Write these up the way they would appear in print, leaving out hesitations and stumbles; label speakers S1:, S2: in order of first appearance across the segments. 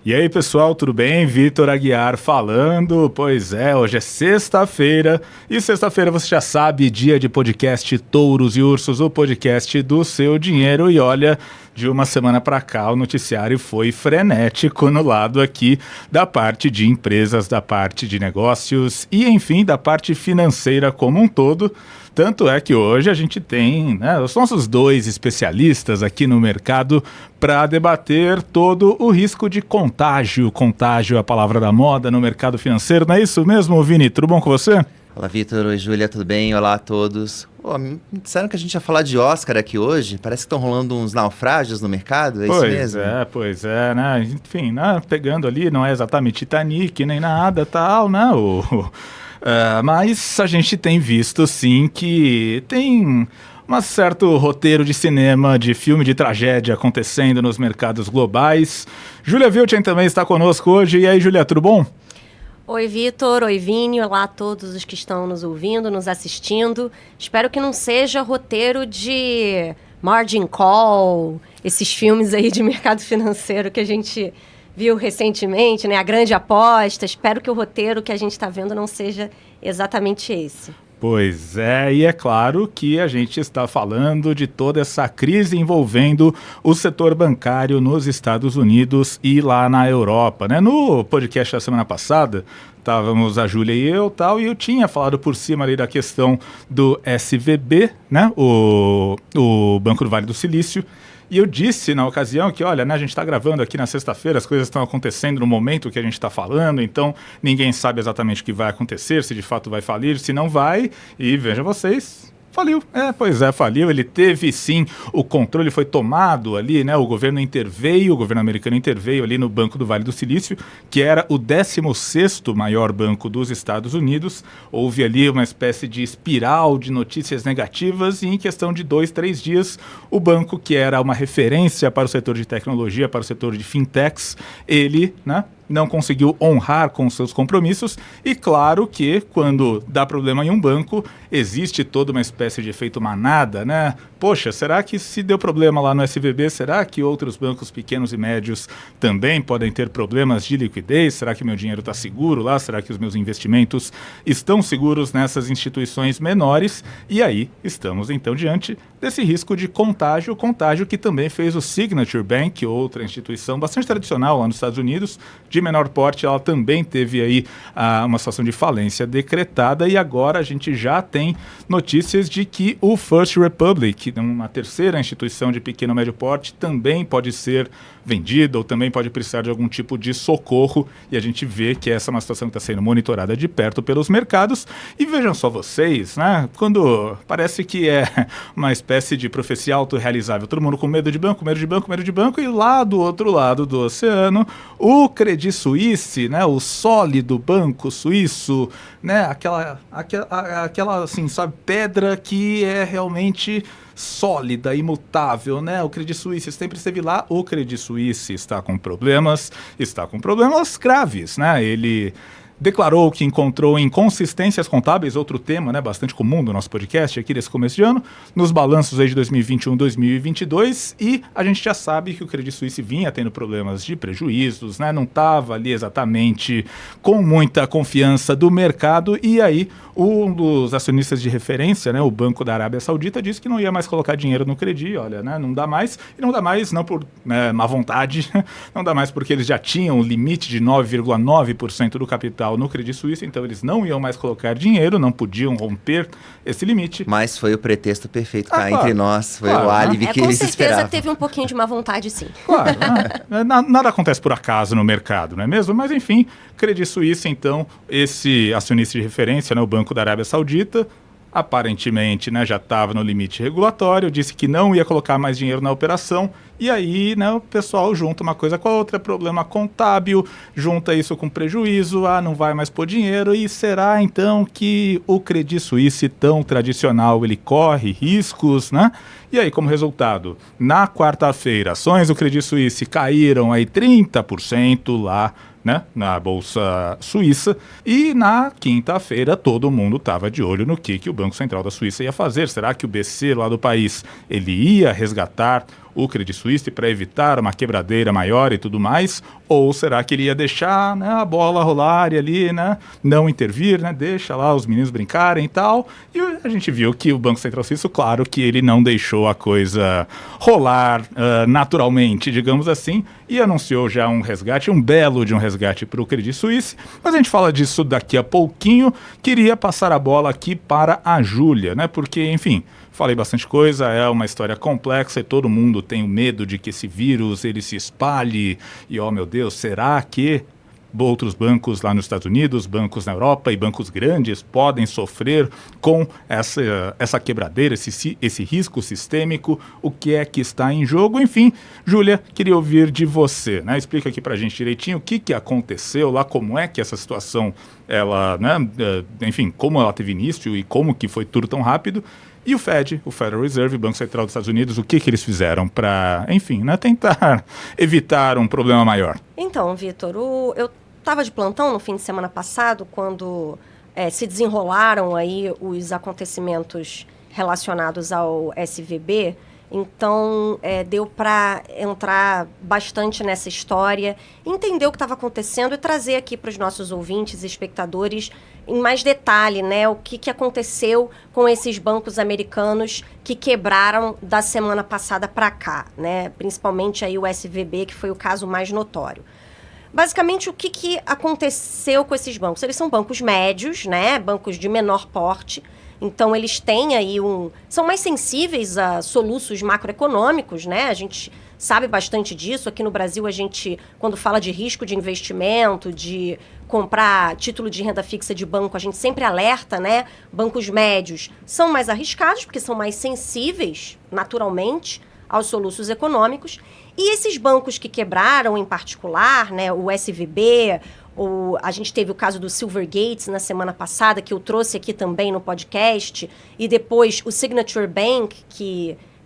S1: E aí, pessoal, tudo bem? Vitor Aguiar falando. Pois é, hoje é sexta-feira e sexta-feira você já sabe, dia de podcast Touros e Ursos, o podcast do seu dinheiro. E olha, de uma semana para cá o noticiário foi frenético no lado aqui da parte de empresas, da parte de negócios e, enfim, da parte financeira como um todo. Tanto é que hoje a gente tem os nossos dois especialistas aqui no mercado para debater todo o risco de contágio. Contágio é a palavra da moda no mercado financeiro, não é isso mesmo, Vini? Tudo bom com você?
S2: Olá, Vitor. Oi, Júlia. Tudo bem? Olá a todos. Me disseram que a gente ia falar de Oscar aqui hoje. Parece que estão rolando uns naufrágios no mercado, é isso mesmo?
S1: Pois é, né? Enfim, né? Pegando ali, não é exatamente Titanic nem nada, tal, né? Mas a gente tem visto, sim, que tem um certo roteiro de cinema, de filme de tragédia acontecendo nos mercados globais. Júlia Wiltgen também está conosco hoje. E aí, Júlia, tudo bom?
S3: Oi, Vitor. Oi, Vini. Olá a todos os que estão nos ouvindo, nos assistindo. Espero que não seja roteiro de Margin Call, esses filmes aí de mercado financeiro que a gente viu recentemente, né? A Grande Aposta. Espero que o roteiro que a gente está vendo não seja exatamente esse.
S1: Pois é, e é claro que a gente está falando de toda essa crise envolvendo o setor bancário nos Estados Unidos e lá na Europa, né? No podcast da semana passada, estávamos a Júlia e eu, e eu tinha falado por cima ali da questão do SVB, né? O Banco do Vale do Silício. E eu disse na ocasião que, olha, né, a gente está gravando aqui na sexta-feira, as coisas estão acontecendo no momento que a gente está falando, então ninguém sabe exatamente o que vai acontecer, se de fato vai falir, se não vai, e vejam vocês, faliu. Faliu. Ele teve, sim, o controle foi tomado ali, né? O governo americano interveio ali no Banco do Vale do Silício, que era o 16º maior banco dos Estados Unidos. Houve ali uma espécie de espiral de notícias negativas e em questão de 2-3 dias, o banco, que era uma referência para o setor de tecnologia, para o setor de fintechs, ele, né, não conseguiu honrar com seus compromissos e claro que quando dá problema em um banco, existe toda uma espécie de efeito manada, né? Poxa, será que se deu problema lá no SVB, será que outros bancos pequenos e médios também podem ter problemas de liquidez? Será que meu dinheiro está seguro lá? Será que os meus investimentos estão seguros nessas instituições menores? E aí estamos então diante desse risco de contágio que também fez o Signature Bank, outra instituição bastante tradicional lá nos Estados Unidos, de menor porte, ela também teve aí uma situação de falência decretada e agora a gente já tem notícias de que o First Republic, uma terceira instituição de pequeno e médio porte, também pode ser vendida ou também pode precisar de algum tipo de socorro e a gente vê que essa é uma situação que está sendo monitorada de perto pelos mercados e vejam só vocês, né? Quando parece que é uma espécie de profecia autorrealizável, todo mundo com medo de banco e lá do outro lado do oceano, o Credit Suisse, né? O sólido banco suíço, né? Aquela assim, sabe, pedra que é realmente sólida, imutável, né? O Credit Suisse sempre esteve lá, o Credit Suisse está com problemas graves, né? Ele declarou que encontrou inconsistências contábeis, outro tema, né, bastante comum do nosso podcast aqui desse começo de ano, nos balanços aí de 2021 e 2022, e a gente já sabe que o Credit Suisse vinha tendo problemas de prejuízos, né, não estava ali exatamente com muita confiança do mercado, e aí um dos acionistas de referência, né, o Banco da Arábia Saudita, disse que não ia mais colocar dinheiro no Credit, olha, né, não dá mais, e não dá mais não por má vontade, não dá mais porque eles já tinham o limite de 9,9% do capital no Credit Suisse, então eles não iam mais colocar dinheiro, não podiam romper esse limite.
S2: Mas foi o pretexto perfeito cá entre nós, foi o álibi que eles esperavam.
S3: Com certeza teve um pouquinho de má vontade, sim.
S1: Claro, nada acontece por acaso no mercado, não é mesmo? Mas enfim, Credit Suisse, então, esse acionista de referência, né, o Banco da Arábia Saudita, aparentemente, né, já estava no limite regulatório, disse que não ia colocar mais dinheiro na operação, e aí, né, o pessoal junta uma coisa com a outra, problema contábil, junta isso com prejuízo, não vai mais pôr dinheiro, e será então que o Credit Suisse tão tradicional, ele corre riscos, né? E aí, como resultado, na quarta-feira, ações do Credit Suisse caíram aí 30% lá, né, na Bolsa Suíça, e na quinta-feira todo mundo estava de olho no que o Banco Central da Suíça ia fazer. Será que o BC lá do país ele ia resgatar o Credit Suisse para evitar uma quebradeira maior e tudo mais? Ou será que ele ia deixar, né, a bola rolar e ali, né, não intervir, né, deixa lá os meninos brincarem e tal? E a gente viu que o Banco Central Suíço, claro que ele não deixou a coisa rolar naturalmente, digamos assim, e anunciou já um resgate, um belo de um resgate para o Credit Suisse. Mas a gente fala disso daqui a pouquinho. Queria passar a bola aqui para a Júlia, né, porque, enfim, falei bastante coisa, é uma história complexa e todo mundo tem o medo de que esse vírus ele se espalhe e, oh meu Deus, será que outros bancos lá nos Estados Unidos, bancos na Europa e bancos grandes podem sofrer com essa quebradeira, esse risco sistêmico? O que é que está em jogo? Enfim, Júlia, queria ouvir de você, né? Explica aqui pra gente direitinho o que aconteceu lá, como é que essa situação, ela, né, enfim, como ela teve início e como que foi tudo tão rápido. E o Fed, o Federal Reserve, Banco Central dos Estados Unidos, o que eles fizeram para, enfim, né, tentar evitar um problema maior?
S3: Então, Vitor, eu estava de plantão no fim de semana passado, quando se desenrolaram aí os acontecimentos relacionados ao SVB. Então, deu para entrar bastante nessa história, entender o que estava acontecendo e trazer aqui para os nossos ouvintes e espectadores em mais detalhe, né, o que aconteceu com esses bancos americanos que quebraram da semana passada para cá, né, principalmente aí o SVB, que foi o caso mais notório. Basicamente, o que aconteceu com esses bancos? Eles são bancos médios, né, bancos de menor porte. Então, eles têm aí são mais sensíveis a soluços macroeconômicos, né? A gente sabe bastante disso. Aqui no Brasil, a gente, quando fala de risco de investimento, de comprar título de renda fixa de banco, a gente sempre alerta, né? Bancos médios são mais arriscados, porque são mais sensíveis, naturalmente, aos soluços econômicos. E esses bancos que quebraram, em particular, né? O SVB... A gente teve o caso do Silvergate na semana passada, que eu trouxe aqui também no podcast, e depois o Signature Bank,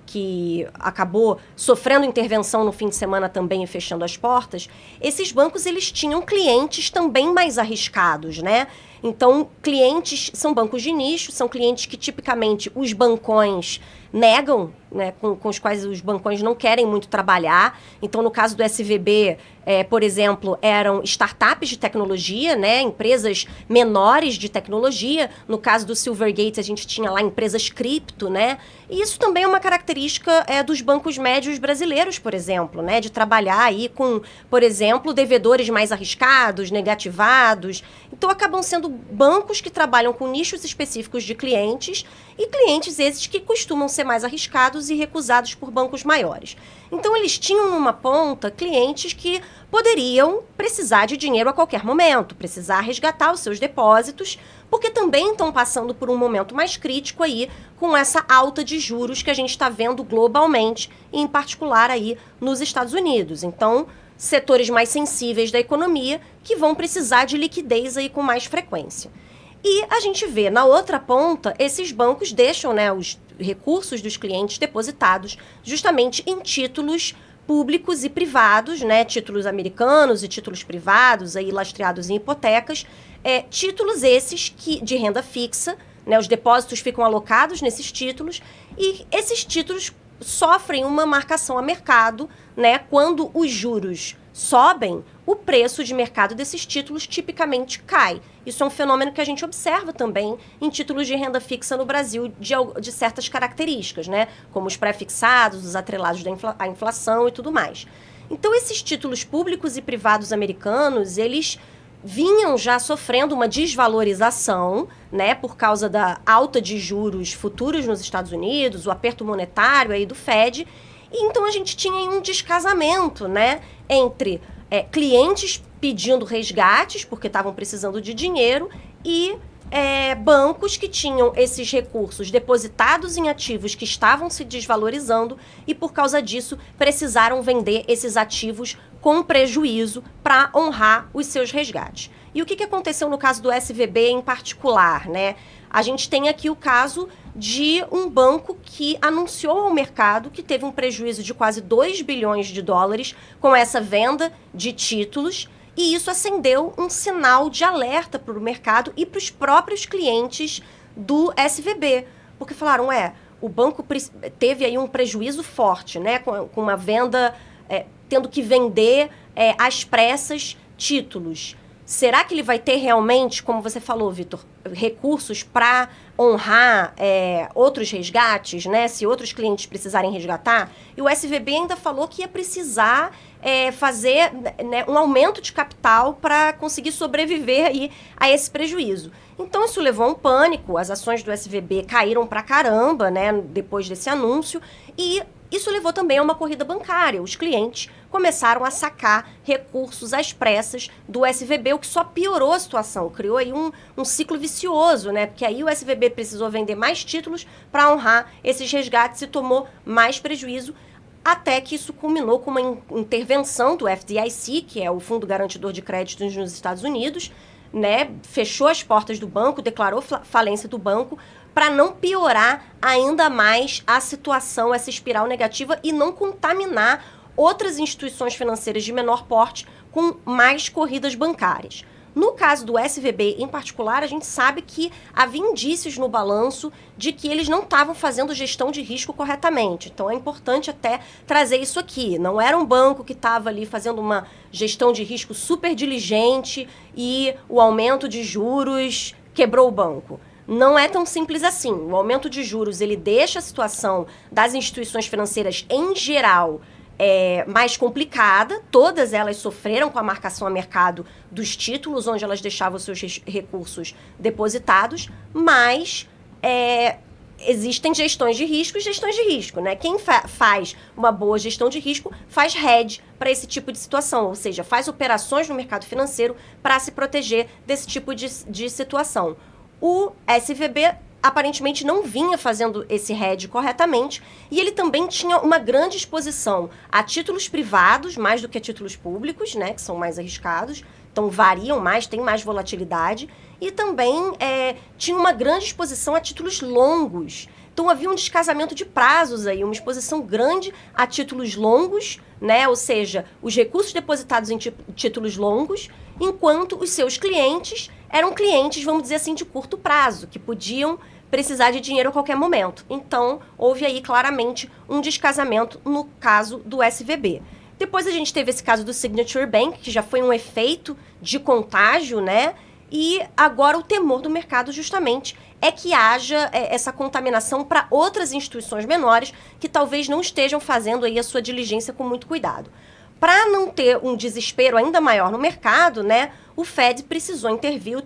S3: que acabou sofrendo intervenção no fim de semana também e fechando as portas. Esses bancos, eles tinham clientes também mais arriscados, né? Então, clientes são bancos de nicho, são clientes que tipicamente os bancões negam, né, com os quais os bancões não querem muito trabalhar. Então, no caso do SVB, por exemplo, eram startups de tecnologia, né, empresas menores de tecnologia. No caso do Silvergate, a gente tinha lá empresas cripto, né? E isso também é uma característica dos bancos médios brasileiros, por exemplo, né, de trabalhar aí com, por exemplo, devedores mais arriscados, negativados. Então, acabam sendo bancos que trabalham com nichos específicos de clientes e clientes esses que costumam ser mais arriscados e recusados por bancos maiores. Então, eles tinham numa ponta clientes que poderiam precisar de dinheiro a qualquer momento, precisar resgatar os seus depósitos, porque também estão passando por um momento mais crítico aí com essa alta de juros que a gente está vendo globalmente, e em particular aí nos Estados Unidos. Então, setores mais sensíveis da economia que vão precisar de liquidez aí com mais frequência. E a gente vê, na outra ponta, esses bancos deixam, né, os recursos dos clientes depositados justamente em títulos públicos e privados, né, títulos americanos e títulos privados, aí lastreados em hipotecas, títulos esses de renda fixa, né, os depósitos ficam alocados nesses títulos e esses títulos sofrem uma marcação a mercado, né, quando os juros sobem, o preço de mercado desses títulos tipicamente cai. Isso é um fenômeno que a gente observa também em títulos de renda fixa no Brasil de certas características, né? Como os pré-fixados, os atrelados à inflação e tudo mais. Então, esses títulos públicos e privados americanos, eles vinham já sofrendo uma desvalorização, né, por causa da alta de juros futuros nos Estados Unidos, o aperto monetário aí do Fed. E então a gente tinha aí um descasamento, né, entre clientes pedindo resgates porque estavam precisando de dinheiro e bancos que tinham esses recursos depositados em ativos que estavam se desvalorizando e, por causa disso, precisaram vender esses ativos com prejuízo para honrar os seus resgates. E o que aconteceu no caso do SVB em particular, né? A gente tem aqui o caso de um banco que anunciou ao mercado que teve um prejuízo de quase 2 bilhões de dólares com essa venda de títulos, e isso acendeu um sinal de alerta para o mercado e para os próprios clientes do SVB, porque falaram, o banco teve aí um prejuízo forte, né, com uma venda, tendo que vender às pressas títulos. Será que ele vai ter realmente, como você falou, Vitor, recursos para honrar outros resgates, né? Se outros clientes precisarem resgatar? E o SVB ainda falou que ia precisar fazer, né, um aumento de capital para conseguir sobreviver aí a esse prejuízo. Então, isso levou a um pânico, as ações do SVB caíram pra caramba, né, depois desse anúncio, e isso levou também a uma corrida bancária. Os clientes começaram a sacar recursos às pressas do SVB, o que só piorou a situação, criou aí um ciclo vicioso, né? Porque aí o SVB precisou vender mais títulos para honrar esses resgates e tomou mais prejuízo, até que isso culminou com uma intervenção do FDIC, que é o Fundo Garantidor de Créditos nos Estados Unidos, né? Fechou as portas do banco, declarou falência do banco, para não piorar ainda mais a situação, essa espiral negativa, e não contaminar outras instituições financeiras de menor porte com mais corridas bancárias. No caso do SVB em particular, a gente sabe que havia indícios no balanço de que eles não estavam fazendo gestão de risco corretamente. Então é importante até trazer isso aqui. Não era um banco que estava ali fazendo uma gestão de risco super diligente e o aumento de juros quebrou o banco. Não é tão simples assim. O aumento de juros, ele deixa a situação das instituições financeiras em geral mais complicada. Todas elas sofreram com a marcação a mercado dos títulos, onde elas deixavam seus recursos depositados, mas existem gestões de risco e gestões de risco, né? Quem faz uma boa gestão de risco faz hedge para esse tipo de situação, ou seja, faz operações no mercado financeiro para se proteger desse tipo de situação. O SVB aparentemente não vinha fazendo esse hedge corretamente, e ele também tinha uma grande exposição a títulos privados, mais do que a títulos públicos, né, que são mais arriscados, então variam mais, tem mais volatilidade, e também tinha uma grande exposição a títulos longos. Então havia um descasamento de prazos aí, uma exposição grande a títulos longos, né, ou seja, os recursos depositados em títulos longos, enquanto os seus clientes eram clientes, vamos dizer assim, de curto prazo, que podiam precisar de dinheiro a qualquer momento. Então, houve aí claramente um descasamento no caso do SVB. Depois a gente teve esse caso do Signature Bank, que já foi um efeito de contágio, né? E agora o temor do mercado justamente é que haja essa contaminação para outras instituições menores que talvez não estejam fazendo aí a sua diligência com muito cuidado. Para não ter um desespero ainda maior no mercado, né, o Fed precisou intervir,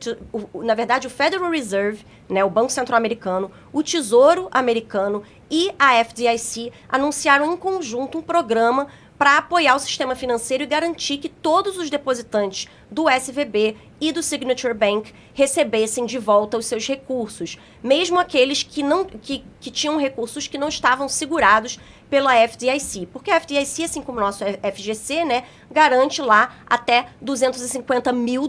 S3: na verdade o Federal Reserve, né, o Banco Central Americano, o Tesouro Americano e a FDIC anunciaram em conjunto um programa para apoiar o sistema financeiro e garantir que todos os depositantes do SVB e do Signature Bank recebessem de volta os seus recursos, mesmo aqueles que tinham recursos que não estavam segurados pela FDIC, porque a FDIC, assim como o nosso FGC, né, garante lá até $250 mil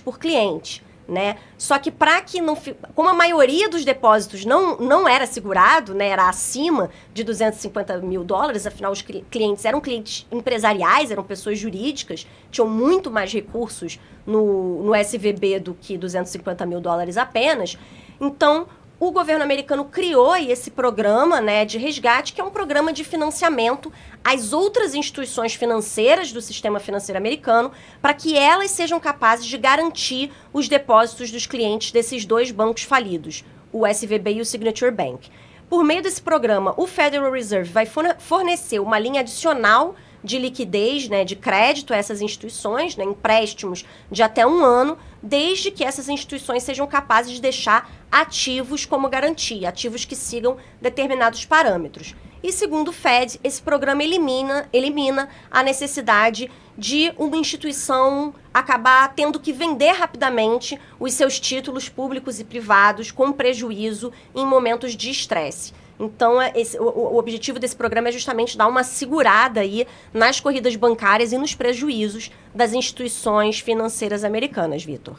S3: por cliente. Né? Só que para que não... Como a maioria dos depósitos não era segurado, né, era acima de $250 mil, afinal os clientes eram clientes empresariais, eram pessoas jurídicas, tinham muito mais recursos no SVB do que $250 mil apenas. Então, o governo americano criou esse programa, né, de resgate, que é um programa de financiamento às outras instituições financeiras do sistema financeiro americano, para que elas sejam capazes de garantir os depósitos dos clientes desses dois bancos falidos, o SVB e o Signature Bank. Por meio desse programa, o Federal Reserve vai fornecer uma linha adicional de liquidez, né, de crédito a essas instituições, né, empréstimos de até 1 ano, desde que essas instituições sejam capazes de deixar ativos como garantia, ativos que sigam determinados parâmetros. E segundo o Fed, esse programa elimina a necessidade de uma instituição acabar tendo que vender rapidamente os seus títulos públicos e privados com prejuízo em momentos de estresse. Então, o objetivo desse programa é justamente dar uma segurada aí nas corridas bancárias e nos prejuízos das instituições financeiras americanas, Vitor.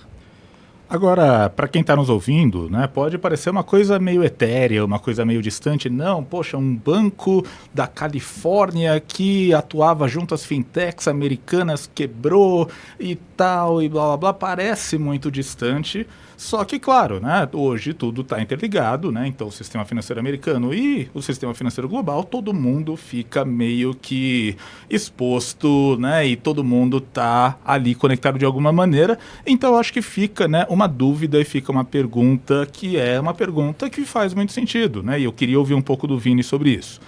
S1: Agora, para quem está nos ouvindo, né, pode parecer uma coisa meio etérea, uma coisa meio distante. Não, poxa, um banco da Califórnia que atuava junto às fintechs americanas quebrou e tal, e blá blá blá, parece muito distante. Só que, claro, né, hoje tudo está interligado, né, então o sistema financeiro americano e o sistema financeiro global, todo mundo fica meio que exposto, né, e todo mundo está ali conectado de alguma maneira. Então eu acho que fica, né, uma dúvida e fica uma pergunta que é uma pergunta que faz muito sentido, né, e eu queria ouvir um pouco do Vini sobre isso.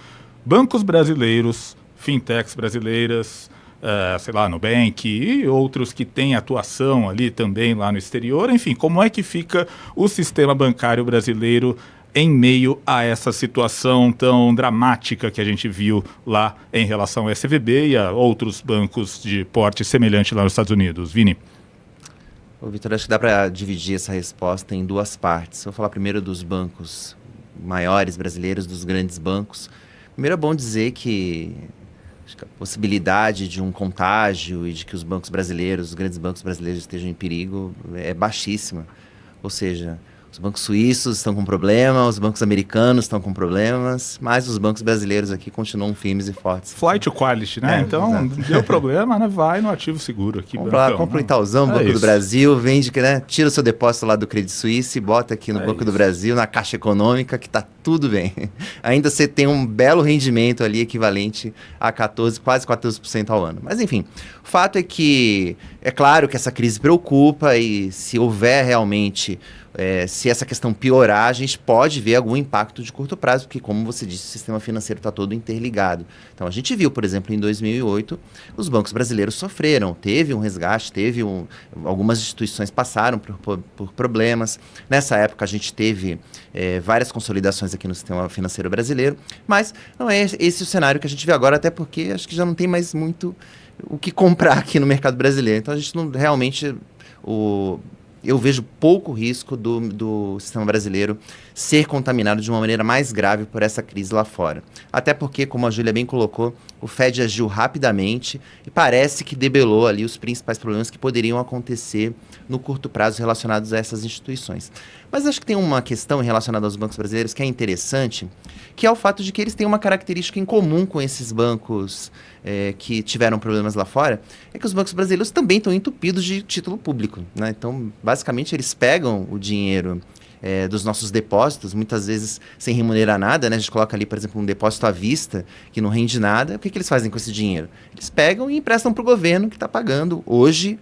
S1: Bancos brasileiros, fintechs brasileiras, sei lá, Nubank e outros que têm atuação ali também lá no exterior. Enfim, como é que fica o sistema bancário brasileiro em meio a essa situação tão dramática que a gente viu lá em relação ao SVB e a outros bancos de porte semelhante lá nos Estados Unidos? Vini?
S2: Ô, Vitor, acho que dá para dividir essa resposta em duas partes. Vou falar primeiro dos bancos maiores brasileiros, dos grandes bancos. Primeiro é bom dizer que acho que a possibilidade de um contágio e de que os bancos brasileiros, os grandes bancos brasileiros estejam em perigo é baixíssima. Ou seja, os bancos suíços estão com problema, os bancos americanos estão com problemas, mas os bancos brasileiros aqui continuam firmes e fortes.
S1: Flight to quality, né? Então, exato. Deu problema, né? Vai no ativo seguro aqui.
S2: Vamos lá, compra um Itaúzão, Banco do Brasil, vende, né? Tira o seu depósito lá do Credit Suisse e bota aqui no Banco do Brasil, na Caixa Econômica, que tá tudo bem. Ainda você tem um belo rendimento ali equivalente a 14, quase 14% ao ano. Mas enfim, o fato é que é claro que essa crise preocupa e se houver realmente se essa questão piorar, a gente pode ver algum impacto de curto prazo, porque, como você disse, o sistema financeiro está todo interligado. Então, a gente viu, por exemplo, em 2008, os bancos brasileiros sofreram, teve um resgate, algumas instituições passaram por problemas. Nessa época, a gente teve várias consolidações aqui no sistema financeiro brasileiro, mas não é esse o cenário que a gente vê agora, até porque acho que já não tem mais muito o que comprar aqui no mercado brasileiro. Então, a gente não realmente... Eu vejo pouco risco do sistema brasileiro ser contaminado de uma maneira mais grave por essa crise lá fora. Até porque, como a Júlia bem colocou, o Fed agiu rapidamente e parece que debelou ali os principais problemas que poderiam acontecer no curto prazo relacionados a essas instituições. Mas acho que tem uma questão relacionada aos bancos brasileiros que é interessante, que é o fato de que eles têm uma característica em comum com esses bancos que tiveram problemas lá fora, é que os bancos brasileiros também estão entupidos de título público, né? Então, basicamente, eles pegam o dinheiro dos nossos depósitos, muitas vezes sem remunerar nada, né? A gente coloca ali, por exemplo, um depósito à vista que não rende nada. O que eles fazem com esse dinheiro? Eles pegam e emprestam para o governo que está pagando hoje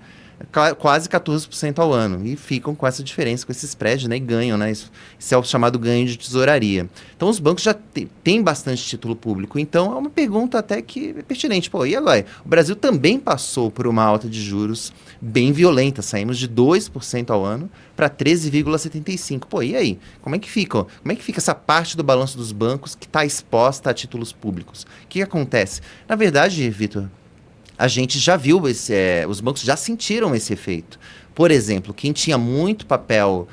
S2: quase 14% ao ano, e ficam com essa diferença, com esse spread, né, e ganham, né, isso é o chamado ganho de tesouraria. Então os bancos já têm bastante título público, então é uma pergunta até que é pertinente. Pô, e agora? O Brasil também passou por uma alta de juros bem violenta, saímos de 2% ao ano para 13,75%. Pô, e aí? Como é que fica essa parte do balanço dos bancos que está exposta a títulos públicos? O que acontece? Na verdade, Vitor, a gente já viu, os bancos já sentiram esse efeito. Por exemplo, quem tinha muito papel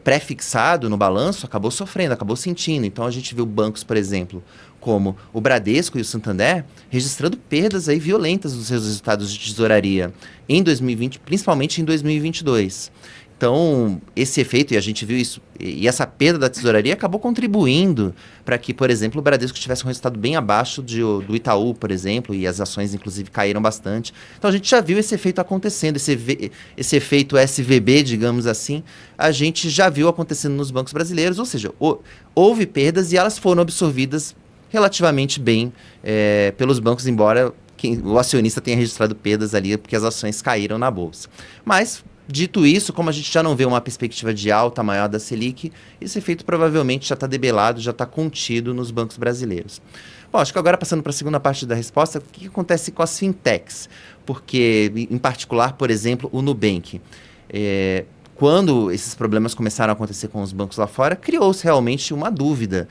S2: pré-fixado no balanço acabou sofrendo, acabou sentindo. Então, a gente viu bancos, por exemplo, como o Bradesco e o Santander, registrando perdas aí violentas dos seus resultados de tesouraria em 2020, principalmente em 2022. Então, esse efeito, e a gente viu isso, e essa perda da tesouraria acabou contribuindo para que, por exemplo, o Bradesco tivesse um resultado bem abaixo do Itaú, por exemplo, e as ações, inclusive, caíram bastante. Então, a gente já viu esse efeito acontecendo, esse efeito SVB, digamos assim, a gente já viu acontecendo nos bancos brasileiros, ou seja, houve perdas e elas foram absorvidas relativamente bem pelos bancos, embora o acionista tenha registrado perdas ali, porque as ações caíram na bolsa. Mas... dito isso, como a gente já não vê uma perspectiva de alta maior da Selic, esse efeito provavelmente já está debelado, já está contido nos bancos brasileiros. Bom, acho que agora passando para a segunda parte da resposta, o que acontece com as fintechs? Porque, em particular, por exemplo, o Nubank. Quando esses problemas começaram a acontecer com os bancos lá fora, criou-se realmente uma dúvida.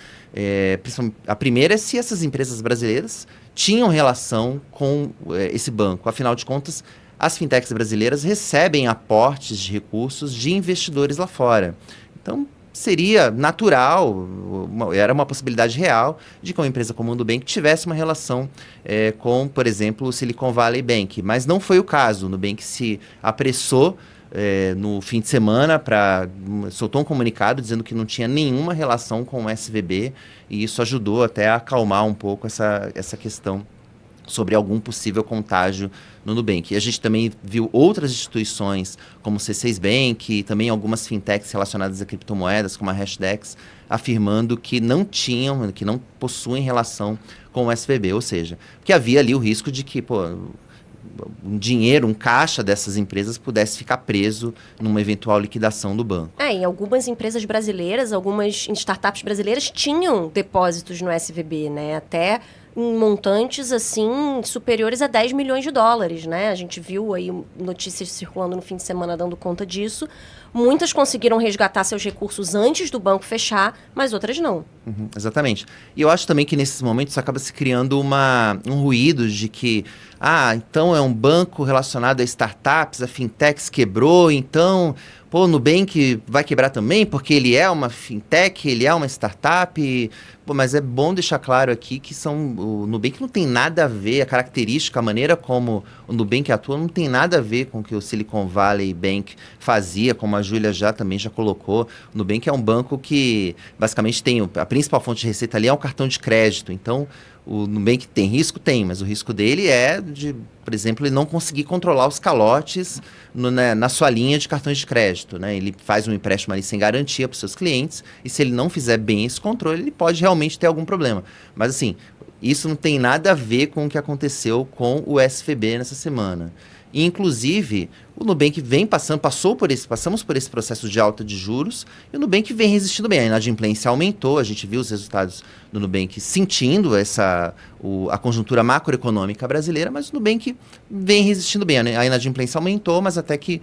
S2: A primeira é se essas empresas brasileiras tinham relação com esse banco. Afinal de contas, as fintechs brasileiras recebem aportes de recursos de investidores lá fora. Então, seria natural, era uma possibilidade real de que uma empresa como o Nubank tivesse uma relação com, por exemplo, o Silicon Valley Bank. Mas não foi o caso. O Nubank se apressou no fim de semana, soltou um comunicado dizendo que não tinha nenhuma relação com o SVB, e isso ajudou até a acalmar um pouco essa questão sobre algum possível contágio no Nubank. E a gente também viu outras instituições, como o C6 Bank, e também algumas fintechs relacionadas a criptomoedas, como a Hashdex, afirmando que não possuem relação com o SVB. Ou seja, que havia ali o risco de que, um caixa dessas empresas pudesse ficar preso numa eventual liquidação do banco.
S3: E algumas empresas brasileiras, algumas startups brasileiras tinham depósitos no SVB, né? Até em montantes, assim, superiores a 10 milhões de dólares, né? A gente viu aí notícias circulando no fim de semana dando conta disso. Muitas conseguiram resgatar seus recursos antes do banco fechar, mas outras não.
S2: Exatamente. E eu acho também que nesses momentos acaba se criando um ruído de que, então é um banco relacionado a startups, a fintechs quebrou, então, o Nubank vai quebrar também, porque ele é uma fintech, ele é uma startup. Mas é bom deixar claro aqui que o Nubank não tem nada a ver, a característica, a maneira como o Nubank atua não tem nada a ver com o que o Silicon Valley Bank fazia, como a Júlia já colocou. O Nubank é um banco que basicamente tem a principal fonte de receita ali é o cartão de crédito. Então, o Nubank tem risco? Tem, mas o risco dele é de, por exemplo, ele não conseguir controlar os calotes na sua linha de cartões de crédito, né? Ele faz um empréstimo ali sem garantia para os seus clientes, e se ele não fizer bem esse controle, ele pode realmente ter algum problema. Mas assim, isso não tem nada a ver com o que aconteceu com o SVB nessa semana. E, inclusive, o Nubank passamos por esse processo de alta de juros, e o Nubank vem resistindo bem. A inadimplência aumentou, a gente viu os resultados do Nubank sentindo a conjuntura macroeconômica brasileira, mas o Nubank vem resistindo bem. A inadimplência aumentou, mas até que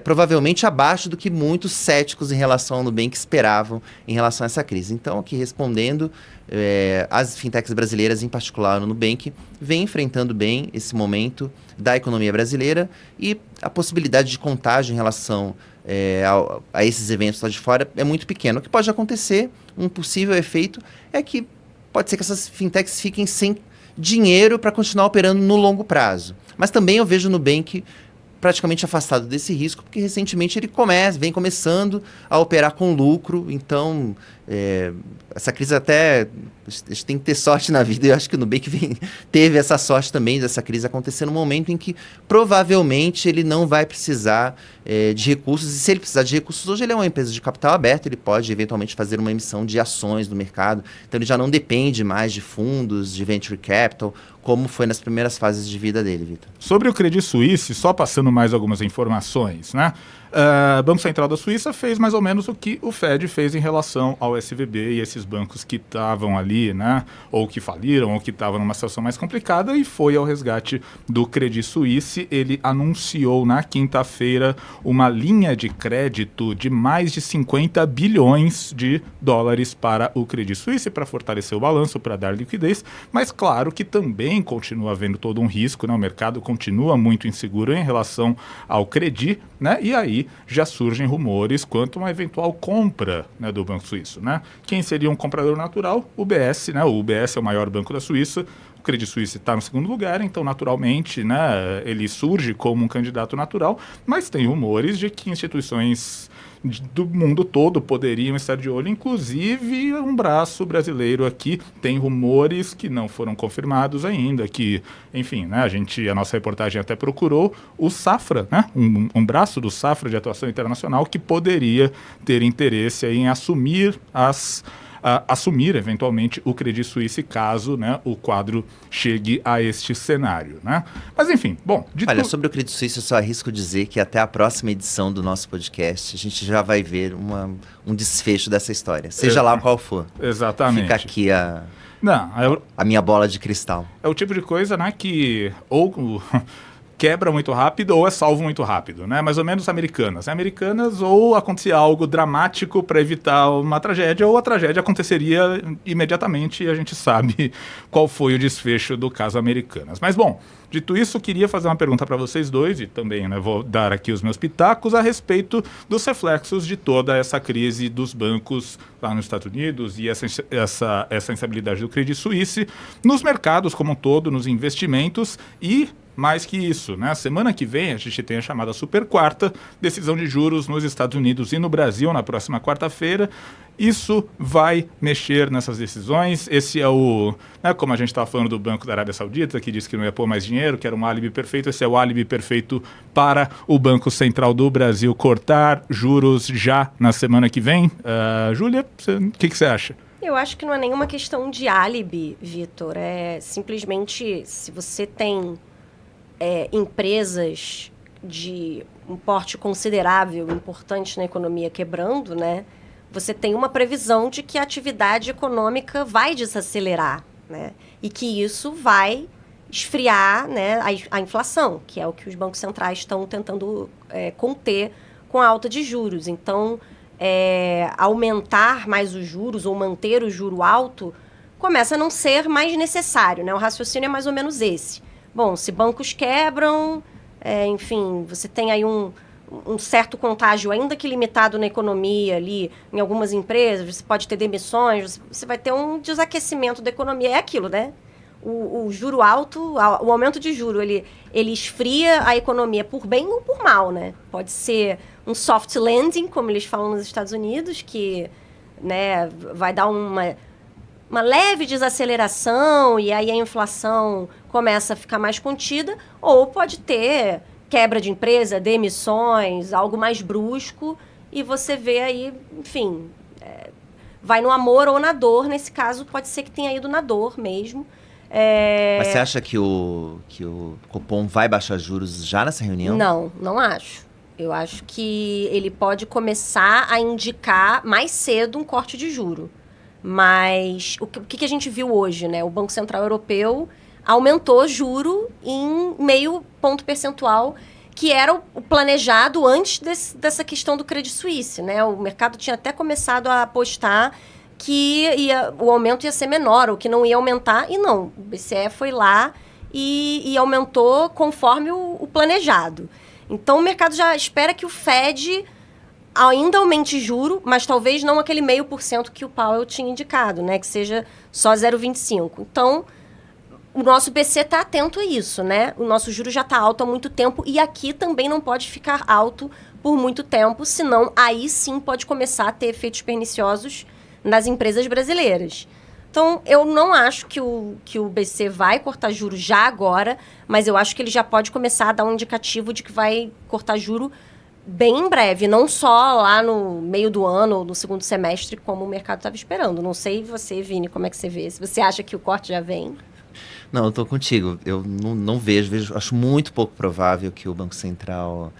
S2: provavelmente abaixo do que muitos céticos em relação ao Nubank esperavam em relação a essa crise. Então, aqui respondendo, as fintechs brasileiras, em particular o Nubank, vem enfrentando bem esse momento da economia brasileira, e a possibilidade de contágio em relação a esses eventos lá de fora é muito pequena. O que pode acontecer, um possível efeito, é que pode ser que essas fintechs fiquem sem dinheiro para continuar operando no longo prazo. Mas também eu vejo o Nubank praticamente afastado desse risco, porque recentemente ele vem começando a operar com lucro. Então, essa crise a gente tem que ter sorte na vida, e eu acho que o Nubank teve essa sorte também dessa crise acontecer no momento em que provavelmente ele não vai precisar de recursos, e se ele precisar de recursos, hoje ele é uma empresa de capital aberto, ele pode eventualmente fazer uma emissão de ações no mercado, então ele já não depende mais de fundos, de venture capital, como foi nas primeiras fases de vida dele, Vitor.
S1: Sobre o Credit Suisse, só passando mais algumas informações, né? O Banco Central da Suíça fez mais ou menos o que o Fed fez em relação ao SVB e esses bancos que estavam ali, né? Ou que faliram, ou que estavam numa situação mais complicada, e foi ao resgate do Credit Suisse. Ele anunciou na quinta-feira uma linha de crédito de mais de 50 bilhões de dólares para o Credit Suisse, para fortalecer o balanço, para dar liquidez, mas claro que também continua havendo todo um risco, né? O mercado continua muito inseguro em relação ao Credit, né? E aí já surgem rumores quanto a uma eventual compra, né, do Banco Suíço, né? Quem seria um comprador natural? O UBS, né? O UBS é o maior banco da Suíça. O Credit Suisse está no segundo lugar, então naturalmente, né, ele surge como um candidato natural, mas tem rumores de que instituições do mundo todo poderiam estar de olho, inclusive um braço brasileiro aqui. Tem rumores que não foram confirmados ainda, que, enfim, né, a nossa reportagem até procurou o Safra, né, um braço do Safra de atuação internacional que poderia ter interesse em assumir eventualmente o Credit Suisse caso, né, o quadro chegue a este cenário, né? Mas enfim, bom...
S2: Olha, sobre o Credit Suisse eu só arrisco dizer que até a próxima edição do nosso podcast a gente já vai ver um desfecho dessa história, seja lá qual for.
S1: Exatamente.
S2: Fica aqui a minha bola de cristal.
S1: É o tipo de coisa, né, que ou quebra muito rápido ou é salvo muito rápido, né? Mais ou menos Americanas. Americanas, ou acontecia algo dramático para evitar uma tragédia, ou a tragédia aconteceria imediatamente, e a gente sabe qual foi o desfecho do caso Americanas. Mas, bom, dito isso, queria fazer uma pergunta para vocês dois, e também, né, vou dar aqui os meus pitacos a respeito dos reflexos de toda essa crise dos bancos lá nos Estados Unidos e essa instabilidade do Credit Suisse nos mercados como um todo, nos investimentos, e mais que isso, né? Semana que vem a gente tem a chamada super quarta, decisão de juros nos Estados Unidos e no Brasil na próxima quarta-feira. Isso vai mexer nessas decisões. Esse é o, né, como a gente estava falando do Banco da Arábia Saudita, que disse que não ia pôr mais dinheiro, que era um álibi perfeito. Esse é o álibi perfeito para o Banco Central do Brasil cortar juros já na semana que vem. Júlia, o que você acha?
S3: Eu acho que não é nenhuma questão de álibi, Vitor. É simplesmente, se você tem empresas de um porte considerável, importante na economia quebrando, né? Você tem uma previsão de que a atividade econômica vai desacelerar, né? E que isso vai esfriar, né, a inflação, que é o que os bancos centrais estão tentando conter com a alta de juros. Então, aumentar mais os juros ou manter o juro alto começa a não ser mais necessário, né? O raciocínio é mais ou menos esse. Bom, se bancos quebram, enfim, você tem aí um certo contágio, ainda que limitado na economia ali, em algumas empresas, você pode ter demissões, você vai ter um desaquecimento da economia. É aquilo, né? O juro alto, o aumento de juro, ele esfria a economia por bem ou por mal, né? Pode ser um soft landing, como eles falam nos Estados Unidos, que, né, vai dar uma leve desaceleração e aí a inflação começa a ficar mais contida, ou pode ter quebra de empresa, demissões, algo mais brusco, e você vê aí, enfim, vai no amor ou na dor. Nesse caso, pode ser que tenha ido na dor mesmo.
S2: Mas você acha que o Copom vai baixar juros já nessa reunião?
S3: Não acho. Eu acho que ele pode começar a indicar mais cedo um corte de juro. Mas o que a gente viu hoje, né? O Banco Central Europeu aumentou juro em 0,5 ponto percentual, que era o planejado antes dessa questão do Credit Suisse, né? O mercado tinha até começado a apostar que o aumento ia ser menor, ou que não ia aumentar, e não. O BCE foi lá e aumentou conforme o planejado. Então, o mercado já espera que o Fed ainda aumente juro, mas talvez não aquele 0,5% que o Powell tinha indicado, né? Que seja só 0,25%. Então, o nosso BC está atento a isso, né? O nosso juro já está alto há muito tempo e aqui também não pode ficar alto por muito tempo, senão aí sim pode começar a ter efeitos perniciosos nas empresas brasileiras. Então, eu não acho que o BC vai cortar juros já agora, mas eu acho que ele já pode começar a dar um indicativo de que vai cortar juro bem em breve, não só lá no meio do ano ou no segundo semestre, como o mercado estava esperando. Não sei você, Vini, como é que você vê? Se você acha que o corte já vem...
S2: Não, eu estou contigo. Eu não vejo, acho muito pouco provável que o Banco Central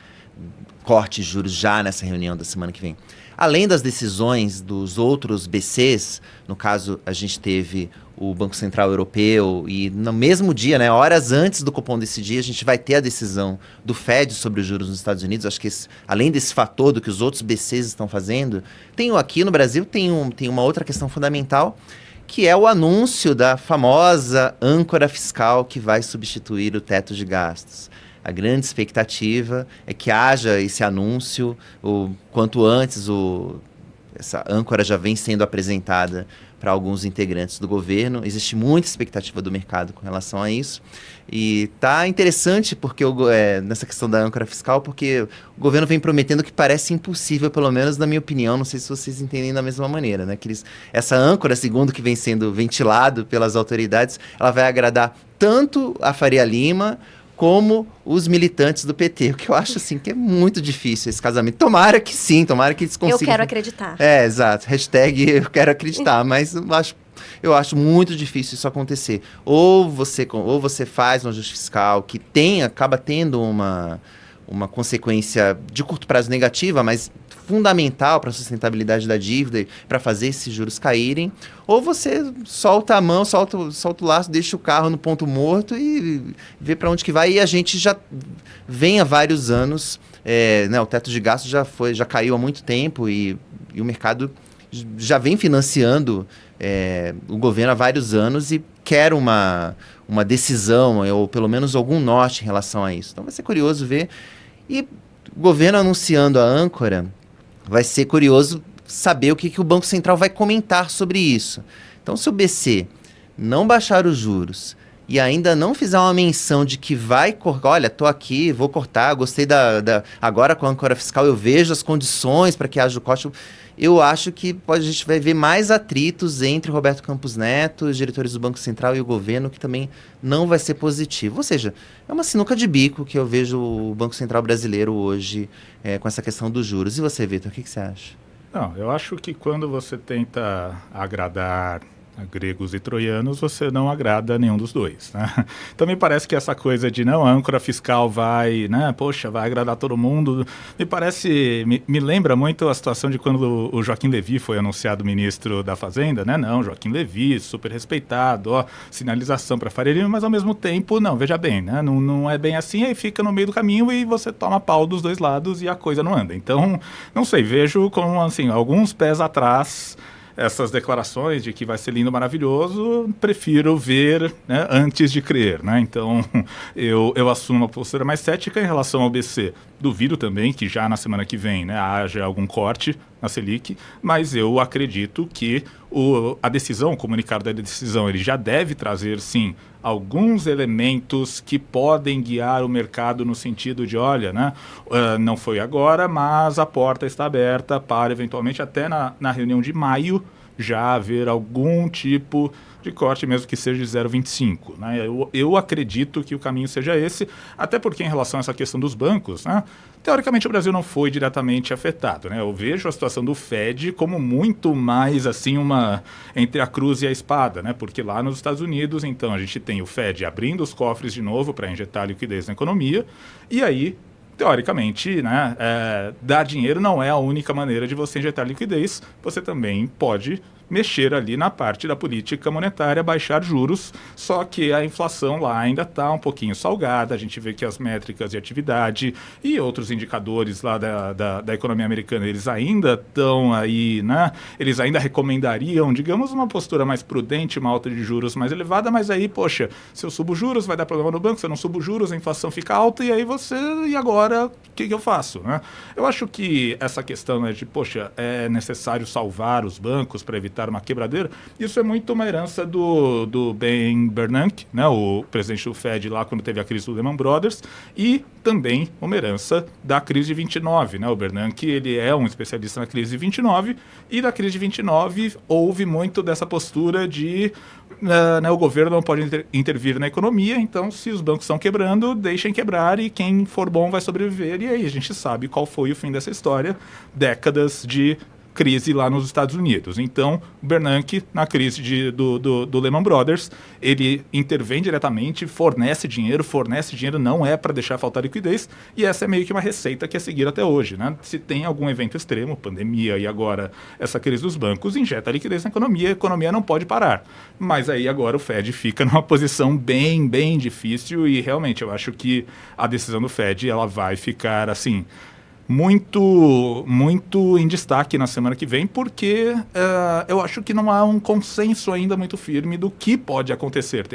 S2: corte juros já nessa reunião da semana que vem. Além das decisões dos outros BCs, no caso, a gente teve o Banco Central Europeu e no mesmo dia, né, horas antes do Copom decidir, a gente vai ter a decisão do Fed sobre os juros nos Estados Unidos. Acho que além desse fator do que os outros BCs estão fazendo, aqui no Brasil tem uma outra questão fundamental, que é o anúncio da famosa âncora fiscal que vai substituir o teto de gastos. A grande expectativa é que haja esse anúncio o quanto antes. Essa âncora já vem sendo apresentada para alguns integrantes do governo. Existe muita expectativa do mercado com relação a isso. E tá interessante porque nessa questão da âncora fiscal, porque o governo vem prometendo que parece impossível, pelo menos na minha opinião, não sei se vocês entendem da mesma maneira, né? Que essa âncora, segundo que vem sendo ventilado pelas autoridades, ela vai agradar tanto a Faria Lima como os militantes do PT, o que eu acho assim que é muito difícil esse casamento. Tomara que sim, tomara que eles consigam.
S3: Eu quero acreditar.
S2: Exato. Hashtag eu quero acreditar, mas eu acho muito difícil isso acontecer. Ou você faz um ajuste fiscal que acaba tendo uma consequência de curto prazo negativa, mas fundamental para a sustentabilidade da dívida, para fazer esses juros caírem, ou você solta a mão, solta o laço, deixa o carro no ponto morto e vê para onde que vai. E a gente já vem há vários anos, né, o teto de gastos já caiu há muito tempo e o mercado já vem financiando o governo há vários anos e quer uma decisão, ou pelo menos algum norte em relação a isso. Então vai ser curioso ver. E o governo anunciando a âncora, vai ser curioso saber o que o Banco Central vai comentar sobre isso. Então, se o BC não baixar os juros e ainda não fizer uma menção de que vai cortar, olha, tô aqui, vou cortar, gostei agora com a âncora fiscal eu vejo as condições para que haja o corte, eu acho que a gente vai ver mais atritos entre Roberto Campos Neto, os diretores do Banco Central e o governo, que também não vai ser positivo. Ou seja, é uma sinuca de bico que eu vejo o Banco Central brasileiro hoje com essa questão dos juros. E você, Vitor, o que você acha?
S1: Não, eu acho que quando você tenta agradar a gregos e troianos, você não agrada nenhum dos dois, né? Então me parece que essa coisa de não, a âncora fiscal vai, né, poxa, vai agradar todo mundo, me lembra muito a situação de quando o Joaquim Levy foi anunciado ministro da Fazenda, né? Não, Joaquim Levy, super respeitado, ó, sinalização para Faria Lima, mas ao mesmo tempo, não, veja bem, né? Não é bem assim, aí fica no meio do caminho e você toma pau dos dois lados e a coisa não anda. Então, não sei, vejo como, assim, alguns pés atrás essas declarações de que vai ser lindo, maravilhoso, prefiro ver, né, antes de crer, né? Então, eu assumo uma postura mais cética em relação ao BC. Duvido também que já na semana que vem, né, haja algum corte na Selic, mas eu acredito que a decisão, o comunicado da decisão, ele já deve trazer, sim, alguns elementos que podem guiar o mercado no sentido de, olha, né, não foi agora, mas a porta está aberta para, eventualmente, até na reunião de maio, já haver algum tipo de corte, mesmo que seja de 0,25. Né? Eu acredito que o caminho seja esse, até porque em relação a essa questão dos bancos, né, teoricamente o Brasil não foi diretamente afetado. Né? Eu vejo a situação do Fed como muito mais assim uma entre a cruz e a espada, né? Porque lá nos Estados Unidos, então, a gente tem o Fed abrindo os cofres de novo para injetar liquidez na economia, e aí, teoricamente, né, dar dinheiro não é a única maneira de você injetar liquidez, você também pode mexer ali na parte da política monetária, baixar juros, só que a inflação lá ainda está um pouquinho salgada, a gente vê que as métricas de atividade e outros indicadores lá da economia americana, eles ainda estão aí, né? Eles ainda recomendariam, digamos, uma postura mais prudente, uma alta de juros mais elevada, mas aí, poxa, se eu subo juros, vai dar problema no banco, se eu não subo juros, a inflação fica alta, e aí e agora, o que eu faço, né? Eu acho que essa questão, né, de, poxa, é necessário salvar os bancos para evitar uma quebradeira, isso é muito uma herança do Ben Bernanke, né, o presidente do Fed lá quando teve a crise do Lehman Brothers, e também uma herança da crise de 29, né? O Bernanke, ele é um especialista na crise de 29, e da crise de 29 houve muito dessa postura de o governo não pode intervir na economia, então se os bancos estão quebrando, deixem quebrar e quem for bom vai sobreviver, e aí a gente sabe qual foi o fim dessa história, décadas de crise lá nos Estados Unidos. Então, Bernanke, na crise do Lehman Brothers, ele intervém diretamente, fornece dinheiro não é para deixar faltar liquidez, e essa é meio que uma receita que é seguir até hoje, né? Se tem algum evento extremo, pandemia e agora essa crise dos bancos, injeta liquidez na economia, a economia não pode parar. Mas aí agora o Fed fica numa posição bem, bem difícil, e realmente eu acho que a decisão do Fed, ela vai ficar assim muito, muito em destaque na semana que vem, porque eu acho que não há um consenso ainda muito firme do que pode acontecer.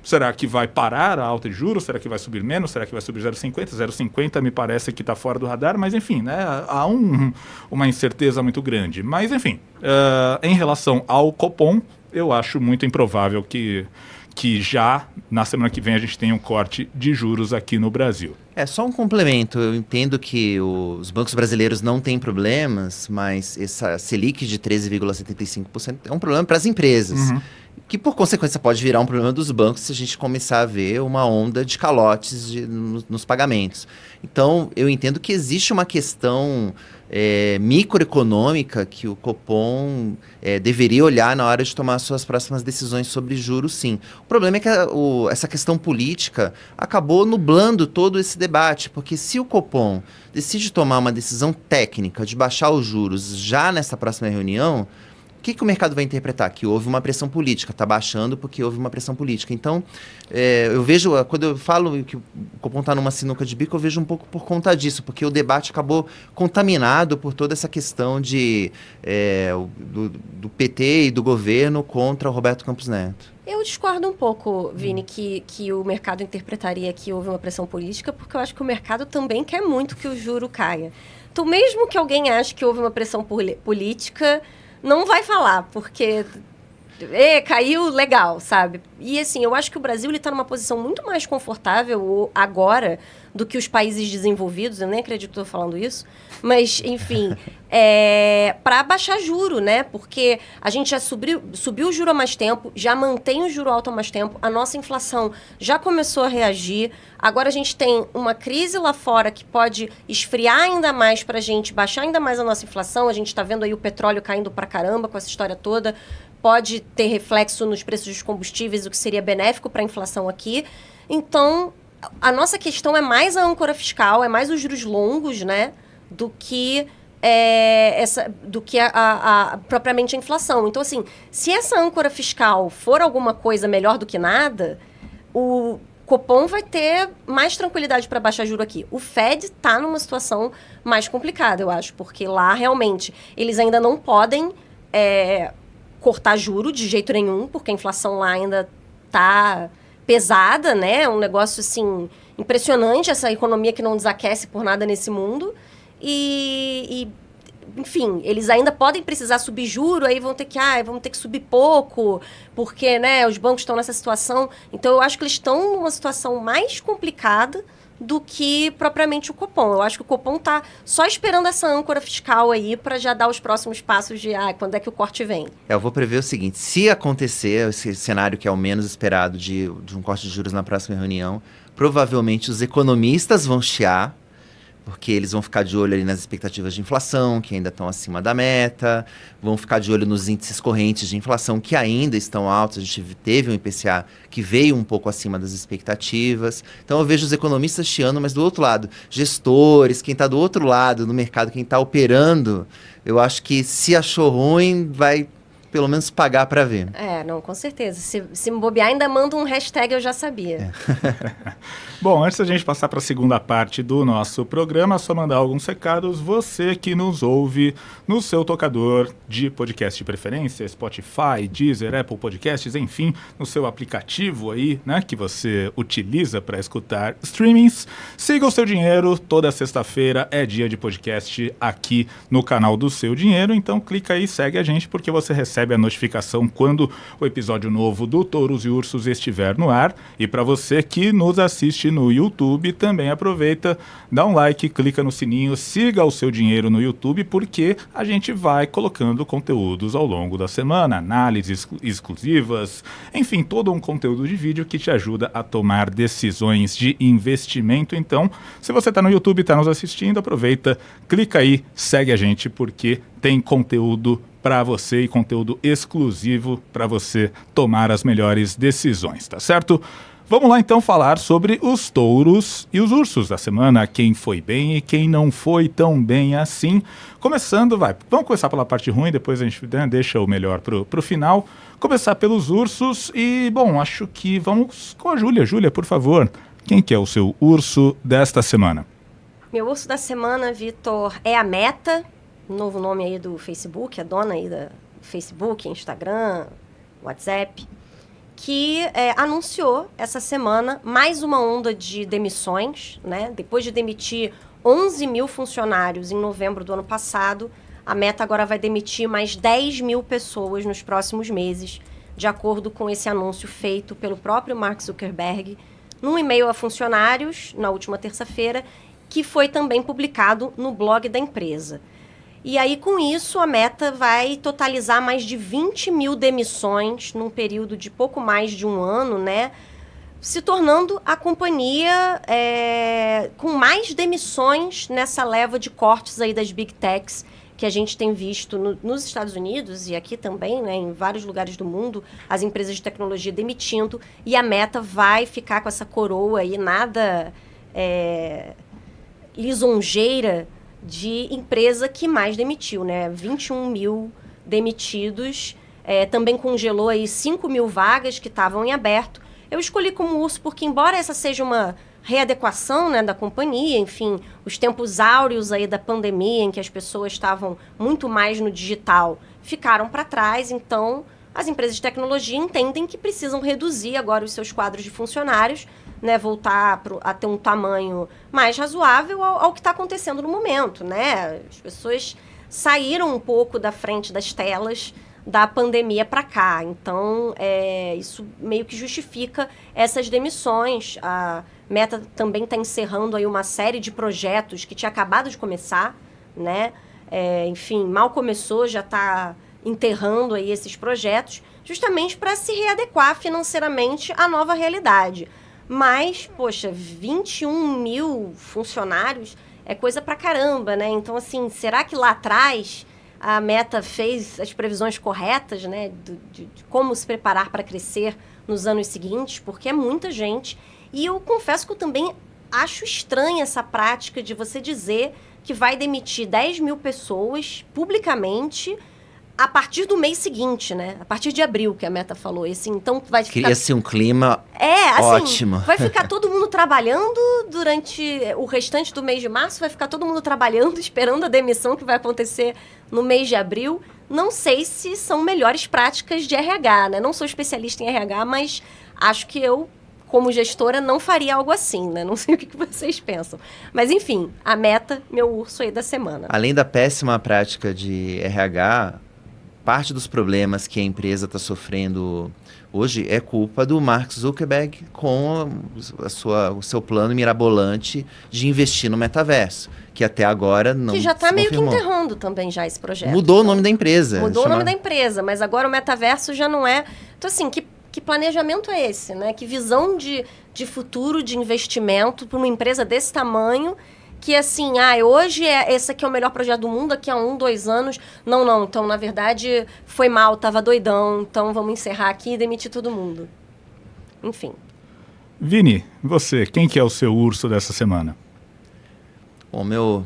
S1: Será que vai parar a alta de juros? Será que vai subir menos? Será que vai subir 0,50? 0,50 me parece que está fora do radar, mas enfim, né, há uma incerteza muito grande. Mas enfim, em relação ao Copom, eu acho muito improvável que já na semana que vem a gente tenha um corte de juros aqui no Brasil.
S2: Só um complemento. Eu entendo que os bancos brasileiros não têm problemas, mas essa Selic de 13,75% é um problema para as empresas. Uhum. Que, por consequência, pode virar um problema dos bancos se a gente começar a ver uma onda de calotes nos pagamentos. Então, eu entendo que existe uma questão microeconômica que o Copom deveria olhar na hora de tomar suas próximas decisões sobre juros, sim. O problema é que essa questão política acabou nublando todo esse debate, porque se o Copom decide tomar uma decisão técnica de baixar os juros já nessa próxima reunião, o que o mercado vai interpretar? Que houve uma pressão política, está baixando porque houve uma pressão política. Então, eu vejo, quando eu falo que o Copom está numa sinuca de bico, eu vejo um pouco por conta disso, porque o debate acabou contaminado por toda essa questão do PT e do governo contra o Roberto Campos Neto.
S3: Eu discordo um pouco, Vini, que o mercado interpretaria que houve uma pressão política, porque eu acho que o mercado também quer muito que o juro caia. Então, mesmo que alguém ache que houve uma pressão política, não vai falar, porque caiu legal, sabe? E assim, eu acho que o Brasil está numa posição muito mais confortável agora do que os países desenvolvidos, eu nem acredito que estou falando isso, mas, enfim, para baixar juro, né? Porque a gente já subiu o juro há mais tempo, já mantém o juro alto há mais tempo, a nossa inflação já começou a reagir, agora a gente tem uma crise lá fora que pode esfriar ainda mais para a gente, baixar ainda mais a nossa inflação, a gente está vendo aí o petróleo caindo pra caramba com essa história toda, pode ter reflexo nos preços dos combustíveis, o que seria benéfico para a inflação aqui. Então, a nossa questão é mais a âncora fiscal, é mais os juros longos, né, do que propriamente a inflação. Então, assim, se essa âncora fiscal for alguma coisa melhor do que nada, o Copom vai ter mais tranquilidade para baixar juro aqui. O Fed está numa situação mais complicada, eu acho, porque lá, realmente, eles ainda não podem cortar juro de jeito nenhum, porque a inflação lá ainda está pesada, né? É um negócio, assim, impressionante, essa economia que não desaquece por nada nesse mundo. Enfim, eles ainda podem precisar subir juro, aí vão ter que subir pouco, porque, né, os bancos estão nessa situação. Então, eu acho que eles estão numa situação mais complicada do que propriamente o Copom. Eu acho que o Copom está só esperando essa âncora fiscal aí para já dar os próximos passos de quando é que o corte vem.
S2: Eu vou prever o seguinte, se acontecer esse cenário que é o menos esperado de um corte de juros na próxima reunião, provavelmente os economistas vão chiar, porque eles vão ficar de olho ali nas expectativas de inflação, que ainda estão acima da meta, vão ficar de olho nos índices correntes de inflação, que ainda estão altos. A gente teve um IPCA que veio um pouco acima das expectativas. Então, eu vejo os economistas chiando, mas do outro lado, gestores, quem está do outro lado no mercado, quem está operando, eu acho que se achou ruim, vai pelo menos pagar para ver.
S3: Não, com certeza. Se me bobear, ainda manda um hashtag eu já sabia.
S1: Bom, antes da gente passar para a segunda parte do nosso programa, só mandar alguns recados. Você que nos ouve no seu tocador de podcast de preferência, Spotify, Deezer, Apple Podcasts, enfim, no seu aplicativo aí, né, que você utiliza para escutar streamings, siga o Seu Dinheiro. Toda sexta-feira é dia de podcast aqui no canal do Seu Dinheiro, então clica aí e segue a gente, porque você recebe a notificação quando o episódio novo do Touros e Ursos estiver no ar. E para você que nos assiste no YouTube, também aproveita, dá um like, clica no sininho, siga o Seu Dinheiro no YouTube, porque a gente vai colocando conteúdos ao longo da semana, análises exclusivas, enfim, todo um conteúdo de vídeo que te ajuda a tomar decisões de investimento. Então, se você está no YouTube e está nos assistindo, aproveita, clica aí, segue a gente, porque tem conteúdo para você e conteúdo exclusivo para você tomar as melhores decisões, tá certo? Vamos lá então falar sobre os touros e os ursos da semana, quem foi bem e quem não foi tão bem assim. Começando, vamos começar pela parte ruim, depois a gente deixa o melhor pro final. Começar pelos ursos e, bom, acho que vamos com a Júlia. Júlia, por favor, quem que é o seu urso desta semana?
S3: Meu urso da semana, Vitor, é a Meta, novo nome aí do Facebook, a dona aí do Facebook, Instagram, WhatsApp, que anunciou essa semana mais uma onda de demissões, né? Depois de demitir 11 mil funcionários em novembro do ano passado, a Meta agora vai demitir mais 10 mil pessoas nos próximos meses, de acordo com esse anúncio feito pelo próprio Mark Zuckerberg num e-mail a funcionários na última terça-feira, que foi também publicado no blog da empresa. E aí, com isso, a Meta vai totalizar mais de 20 mil demissões num período de pouco mais de um ano, né? Se tornando a companhia com mais demissões nessa leva de cortes aí das Big Techs que a gente tem visto nos Estados Unidos e aqui também, né, em vários lugares do mundo, as empresas de tecnologia demitindo, e a Meta vai ficar com essa coroa aí, nada lisonjeira, de empresa que mais demitiu, né? 21 mil demitidos, também congelou aí 5 mil vagas que estavam em aberto. Eu escolhi como urso porque, embora essa seja uma readequação, né, da companhia, enfim, os tempos áureos aí da pandemia, em que as pessoas estavam muito mais no digital, ficaram para trás. Então, as empresas de tecnologia entendem que precisam reduzir agora os seus quadros de funcionários, né, voltar a ter um tamanho mais razoável ao que está acontecendo no momento, né? As pessoas saíram um pouco da frente das telas da pandemia para cá. Então, isso meio que justifica essas demissões. A Meta também está encerrando aí uma série de projetos que tinha acabado de começar, né? Enfim, mal começou, já está enterrando aí esses projetos, justamente para se readequar financeiramente à nova realidade. Mas, poxa, 21 mil funcionários é coisa pra caramba, né? Então, assim, será que lá atrás a Meta fez as previsões corretas, né? De como se preparar para crescer nos anos seguintes? Porque é muita gente. E eu confesso que eu também acho estranha essa prática de você dizer que vai demitir 10 mil pessoas publicamente a partir do mês seguinte, né? A partir de abril, que a Meta falou. Assim, então vai ficar...
S2: Cria-se um clima ótimo.
S3: Vai ficar todo mundo trabalhando durante o restante do mês de março, vai ficar todo mundo trabalhando, esperando a demissão que vai acontecer no mês de abril. Não sei se são melhores práticas de RH, né? Não sou especialista em RH, mas acho que eu, como gestora, não faria algo assim, né? Não sei o que vocês pensam. Mas, enfim, a Meta, meu urso aí da semana.
S2: Além da péssima prática de RH... parte dos problemas que a empresa está sofrendo hoje é culpa do Mark Zuckerberg com o seu plano mirabolante de investir no metaverso, que até agora não se confirmou.
S3: Que já está meio que enterrando também já esse projeto.
S2: Mudou o nome da empresa.
S3: Mudou o nome da empresa, mas agora o metaverso já não é... Então, assim, que planejamento é esse, né? Que visão de futuro, de investimento para uma empresa desse tamanho... que assim, hoje esse aqui é o melhor projeto do mundo, daqui a 1, 2 anos, não, então, na verdade, foi mal, tava doidão, então vamos encerrar aqui e demitir todo mundo. Enfim.
S1: Vini, você, quem que é o seu urso dessa semana?
S2: O meu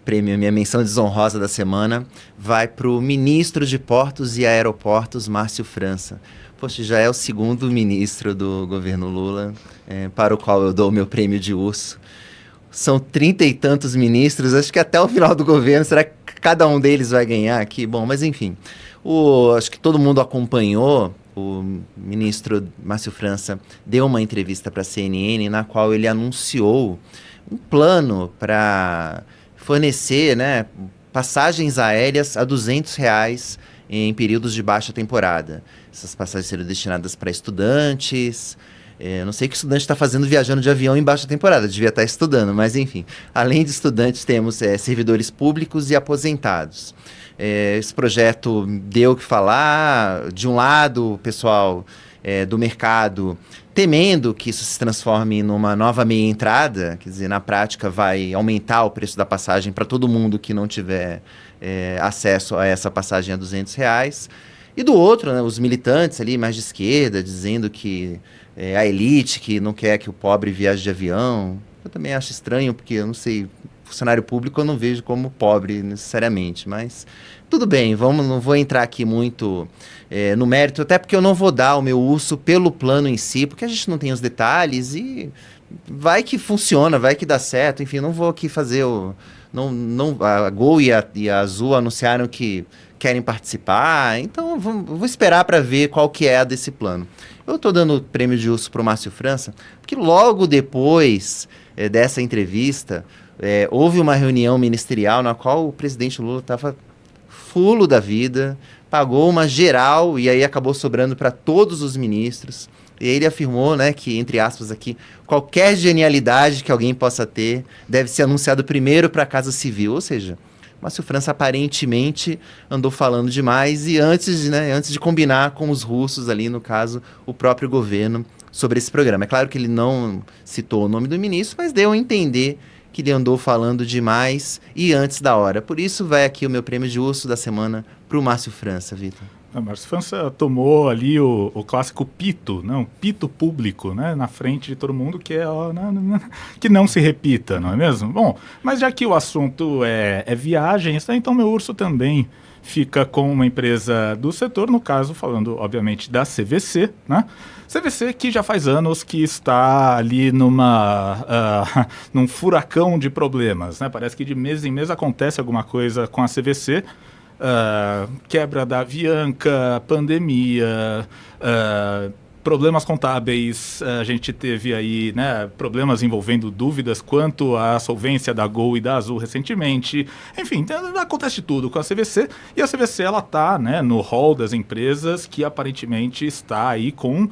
S2: prêmio, minha menção desonrosa da semana, vai para o ministro de Portos e Aeroportos, Márcio França. Poxa, já é o segundo ministro do governo Lula, para o qual eu dou o meu prêmio de urso. São 30 e tantos ministros, acho que até o final do governo, será que cada um deles vai ganhar aqui? Bom, mas enfim, acho que todo mundo acompanhou, o ministro Márcio França deu uma entrevista para a CNN, na qual ele anunciou um plano para fornecer, né, passagens aéreas a R$200 em períodos de baixa temporada. Essas passagens seriam destinadas para estudantes... não sei o que o estudante está fazendo viajando de avião em baixa temporada, devia estar estudando, mas enfim. Além de estudantes, temos servidores públicos e aposentados. Esse projeto deu o que falar. De um lado, o pessoal do mercado temendo que isso se transforme numa nova meia entrada, quer dizer, na prática vai aumentar o preço da passagem para todo mundo que não tiver acesso a essa passagem a R$200. E do outro, né, os militantes ali mais de esquerda, dizendo que a elite que não quer que o pobre viaje de avião. Eu também acho estranho, porque eu não sei, funcionário público eu não vejo como pobre necessariamente, mas tudo bem, não vou entrar aqui muito no mérito, até porque eu não vou dar o meu urso pelo plano em si, porque a gente não tem os detalhes e vai que funciona, vai que dá certo, enfim, não vou aqui fazer a Gol e a Azul anunciaram que querem participar, então vou esperar para ver qual que é a desse plano. Eu estou dando o prêmio de urso para o Márcio França, porque logo depois dessa entrevista, houve uma reunião ministerial na qual o presidente Lula estava fulo da vida, pagou uma geral e aí acabou sobrando para todos os ministros. E ele afirmou, né, que, entre aspas aqui, qualquer genialidade que alguém possa ter deve ser anunciado primeiro para a Casa Civil, ou seja... Márcio França aparentemente andou falando demais e antes de combinar com os russos ali, no caso, o próprio governo, sobre esse programa. É claro que ele não citou o nome do ministro, mas deu a entender que ele andou falando demais e antes da hora. Por isso vai aqui o meu prêmio de urso da semana para o Márcio França, Vitor.
S1: A Márcio França tomou ali o clássico pito, né? Um pito público, né? Na frente de todo mundo, que que não se repita, não é mesmo? Bom, mas já que o assunto é viagens, né? Então meu urso também fica com uma empresa do setor, no caso, falando, obviamente, da CVC, né? CVC que já faz anos que está ali num furacão de problemas, né? Parece que de mês em mês acontece alguma coisa com a CVC. Quebra da Avianca, pandemia, problemas contábeis, a gente teve aí, né, problemas envolvendo dúvidas quanto à solvência da Gol e da Azul recentemente. Enfim, acontece tudo com a CVC, e a CVC ela está, né, no hall das empresas que aparentemente está aí com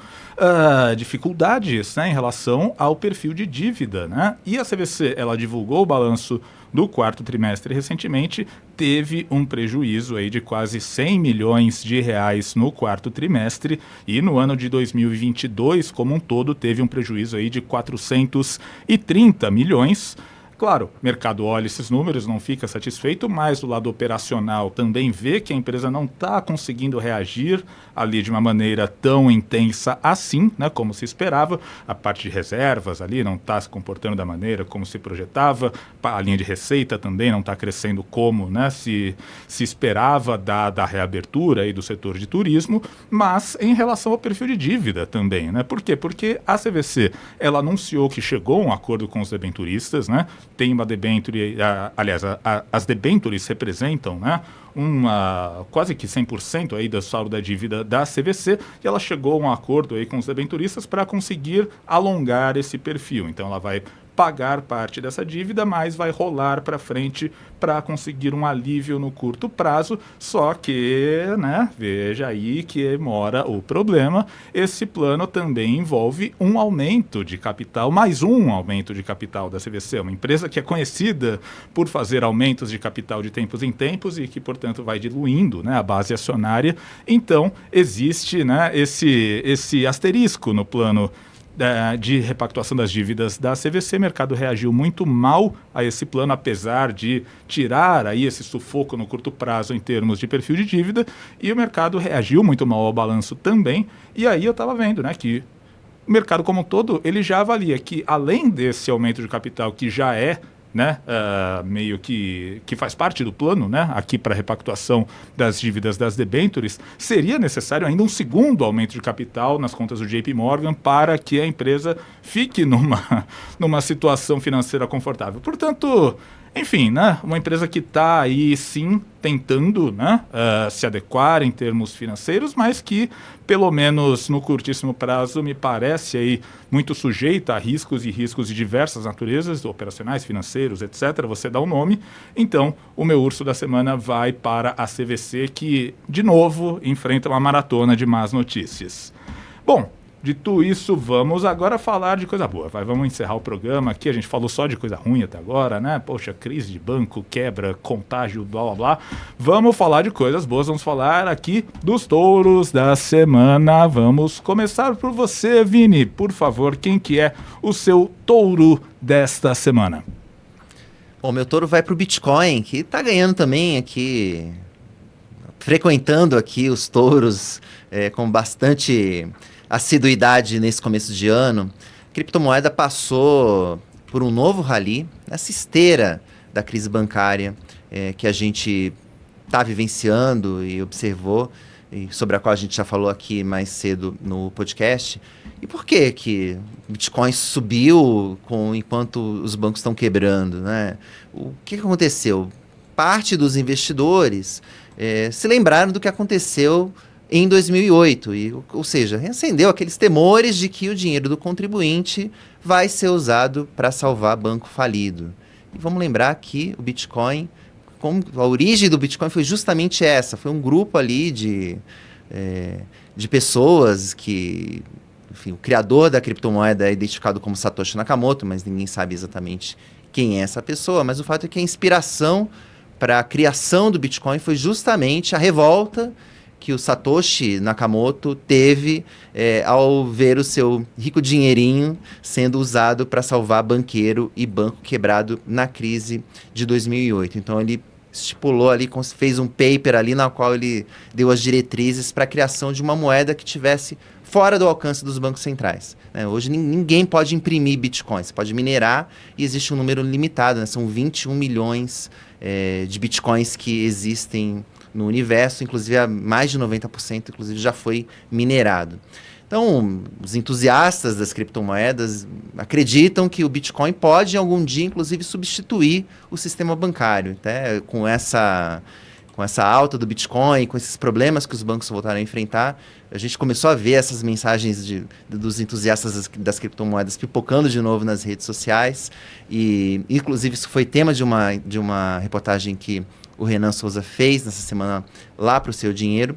S1: dificuldades, né, em relação ao perfil de dívida, né? E a CVC ela divulgou o balanço do quarto trimestre recentemente, teve um prejuízo aí de quase 100 milhões de reais no quarto trimestre, e no ano de 2022, como um todo, teve um prejuízo aí de 430 milhões. Claro, o mercado olha esses números, não fica satisfeito, mas do lado operacional também vê que a empresa não está conseguindo reagir ali de uma maneira tão intensa assim, né, como se esperava. A parte de reservas ali não está se comportando da maneira como se projetava, a linha de receita também não está crescendo como, né, se esperava da reabertura aí do setor de turismo, mas em relação ao perfil de dívida também, né? Por quê? Porque a CVC ela anunciou que chegou a um acordo com os debenturistas, né? Tem uma debenture, aliás, as debentures representam, né, quase que 100% aí do saldo da dívida da CVC, e ela chegou a um acordo aí com os debenturistas para conseguir alongar esse perfil. Então ela vai pagar parte dessa dívida, mas vai rolar para frente para conseguir um alívio no curto prazo, só que, né, veja aí que mora o problema, esse plano também envolve um aumento de capital, mais um aumento de capital da CVC, uma empresa que é conhecida por fazer aumentos de capital de tempos em tempos e que, portanto, vai diluindo, né, a base acionária. Então, existe, né, esse asterisco no plano de repactuação das dívidas da CVC. O mercado reagiu muito mal a esse plano, apesar de tirar aí esse sufoco no curto prazo em termos de perfil de dívida, e o mercado reagiu muito mal ao balanço também. E aí eu estava vendo, né, que o mercado como um todo, ele já avalia que, além desse aumento de capital que já é, né, meio que faz parte do plano, né, aqui para repactuação das dívidas das debêntures, seria necessário ainda um segundo aumento de capital nas contas do JP Morgan para que a empresa fique numa situação financeira confortável. Portanto, enfim, né, uma empresa que está aí sim tentando, né, se adequar em termos financeiros, mas que pelo menos no curtíssimo prazo me parece aí muito sujeita a riscos de diversas naturezas, operacionais, financeiros, etc. Você dá o nome. Então, o meu urso da semana vai para a CVC, que de novo enfrenta uma maratona de más notícias. Bom, dito isso, vamos agora falar de coisa boa. Vamos encerrar o programa aqui. A gente falou só de coisa ruim até agora, né? Poxa, crise de banco, quebra, contágio, blá, blá, blá. Vamos falar de coisas boas. Vamos falar aqui dos touros da semana. Vamos começar por você, Vini. Por favor, quem que é o seu touro desta semana?
S2: Bom, meu touro vai para o Bitcoin, que está ganhando também aqui, frequentando aqui os touros com bastante assiduidade nesse começo de ano. A criptomoeda passou por um novo rally, nessa esteira da crise bancária que a gente está vivenciando e observou, e sobre a qual a gente já falou aqui mais cedo no podcast. E por que o Bitcoin subiu enquanto os bancos estão quebrando, né? O que aconteceu? Parte dos investidores se lembraram do que aconteceu em 2008, ou seja, reacendeu aqueles temores de que o dinheiro do contribuinte vai ser usado para salvar banco falido. E vamos lembrar que o Bitcoin, a origem do Bitcoin foi justamente essa, foi um grupo ali de pessoas que, enfim, o criador da criptomoeda é identificado como Satoshi Nakamoto, mas ninguém sabe exatamente quem é essa pessoa, mas o fato é que a inspiração para a criação do Bitcoin foi justamente a revolta que o Satoshi Nakamoto teve ao ver o seu rico dinheirinho sendo usado para salvar banqueiro e banco quebrado na crise de 2008. Então ele estipulou ali, fez um paper ali na qual ele deu as diretrizes para a criação de uma moeda que tivesse fora do alcance dos bancos centrais. Hoje ninguém pode imprimir Bitcoin, você pode minerar e existe um número limitado, né? São 21 milhões de Bitcoins que existem no universo, inclusive mais de 90% inclusive já foi minerado. Então, os entusiastas das criptomoedas acreditam que o Bitcoin pode, algum dia, inclusive, substituir o sistema bancário, com essa essa alta do Bitcoin, com esses problemas que os bancos voltaram a enfrentar, a gente começou a ver essas mensagens dos entusiastas das criptomoedas pipocando de novo nas redes sociais. E, inclusive, isso foi tema de uma reportagem que o Renan Souza fez nessa semana lá para o Seu Dinheiro.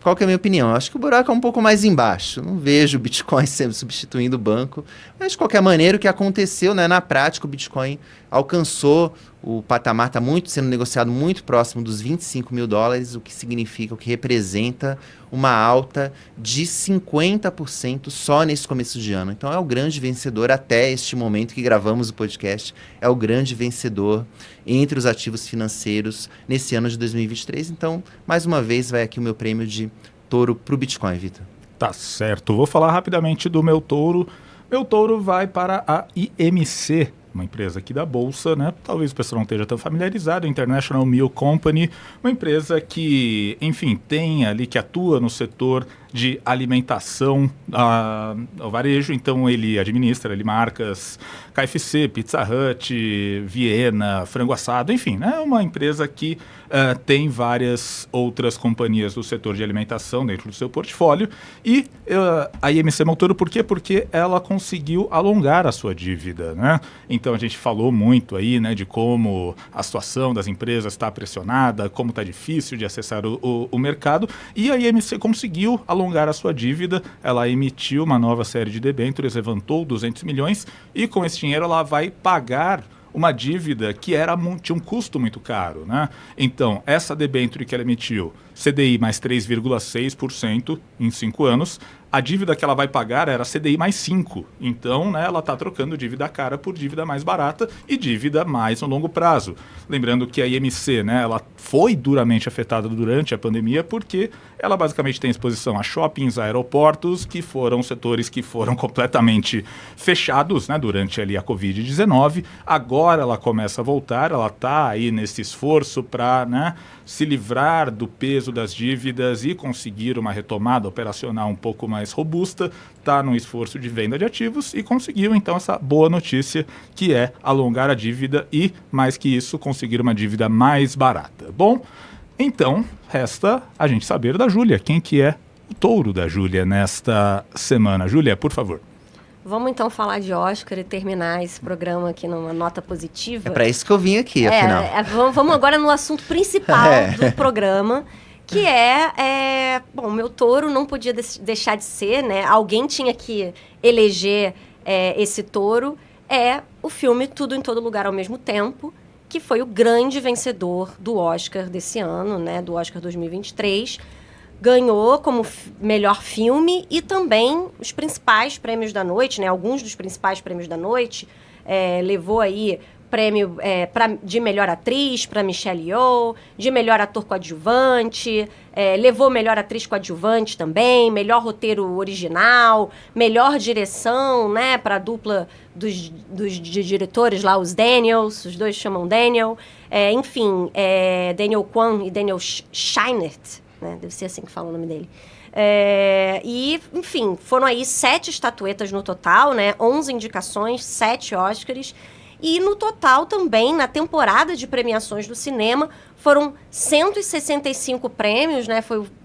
S2: Qual que é a minha opinião? Eu acho que o buraco é um pouco mais embaixo. Não vejo o Bitcoin sempre substituindo o banco. Mas, de qualquer maneira, o que aconteceu, né? Na prática, o Bitcoin alcançou o patamar, está sendo negociado muito próximo dos $25 mil, o que significa, o que representa uma alta de 50% só nesse começo de ano. Então, é o grande vencedor até este momento que gravamos o podcast. É o grande vencedor entre os ativos financeiros nesse ano de 2023. Então, mais uma vez, vai aqui o meu prêmio de touro para o Bitcoin, Vitor.
S1: Tá certo. Vou falar rapidamente do meu touro. Meu touro vai para a IMC, uma empresa aqui da Bolsa, né? Talvez o pessoal não esteja tão familiarizado, International Milk Company, uma empresa que, enfim, tem ali, que atua no setor de alimentação ao varejo. Então ele administra ali marcas KFC, Pizza Hut, Viena, Frango Assado, enfim, né? Uma empresa que tem várias outras companhias do setor de alimentação dentro do seu portfólio. E a IMC Montoro, por quê? Porque ela conseguiu alongar a sua dívida, né? Então a gente falou muito aí, né, de como a situação das empresas está pressionada, como está difícil de acessar o mercado, e a IMC conseguiu alongar a sua dívida. Ela emitiu uma nova série de debêntures, levantou 200 milhões, e com esse dinheiro ela vai pagar uma dívida que tinha um custo muito caro, né? Então, essa debênture que ela emitiu, CDI mais 3,6% em 5 anos, a dívida que ela vai pagar era CDI mais 5%. Então, né, ela está trocando dívida cara por dívida mais barata e dívida mais no longo prazo. Lembrando que a IMC, né, ela foi duramente afetada durante a pandemia porque ela basicamente tem exposição a shoppings, a aeroportos, que foram setores que foram completamente fechados, né, durante ali a Covid-19. Agora ela começa a voltar, ela está aí nesse esforço para, né, se livrar do peso das dívidas e conseguir uma retomada operacional um pouco mais robusta, está num esforço de venda de ativos e conseguiu então essa boa notícia, que é alongar a dívida e, mais que isso, conseguir uma dívida mais barata. Bom, então resta a gente saber da Júlia, quem que é o touro da Júlia nesta semana. Júlia, por favor.
S3: Vamos então falar de Oscar e terminar esse programa aqui numa nota positiva.
S2: É para isso que eu vim aqui, afinal.
S3: Vamos agora no assunto principal do programa, que bom, meu touro não podia deixar de ser, né? Alguém tinha que eleger esse touro. É o filme Tudo em Todo Lugar ao Mesmo Tempo, que foi o grande vencedor do Oscar desse ano, né? Do Oscar 2023. Ganhou como melhor filme e também os principais prêmios da noite, né? Alguns dos principais prêmios da noite. Levou aí prêmio de melhor atriz para Michelle Yeoh, de melhor ator coadjuvante, levou melhor atriz coadjuvante também, melhor roteiro original, melhor direção, né, para a dupla dos diretores lá, os Daniels, os dois chamam Daniel, enfim, Daniel Kwan e Daniel Scheinert, né, deve ser assim que fala o nome dele. E, enfim, foram aí 7 estatuetas no total, né, 11 indicações, 7 Oscars. E no total também, na temporada de premiações do cinema, foram 165 prêmios, né?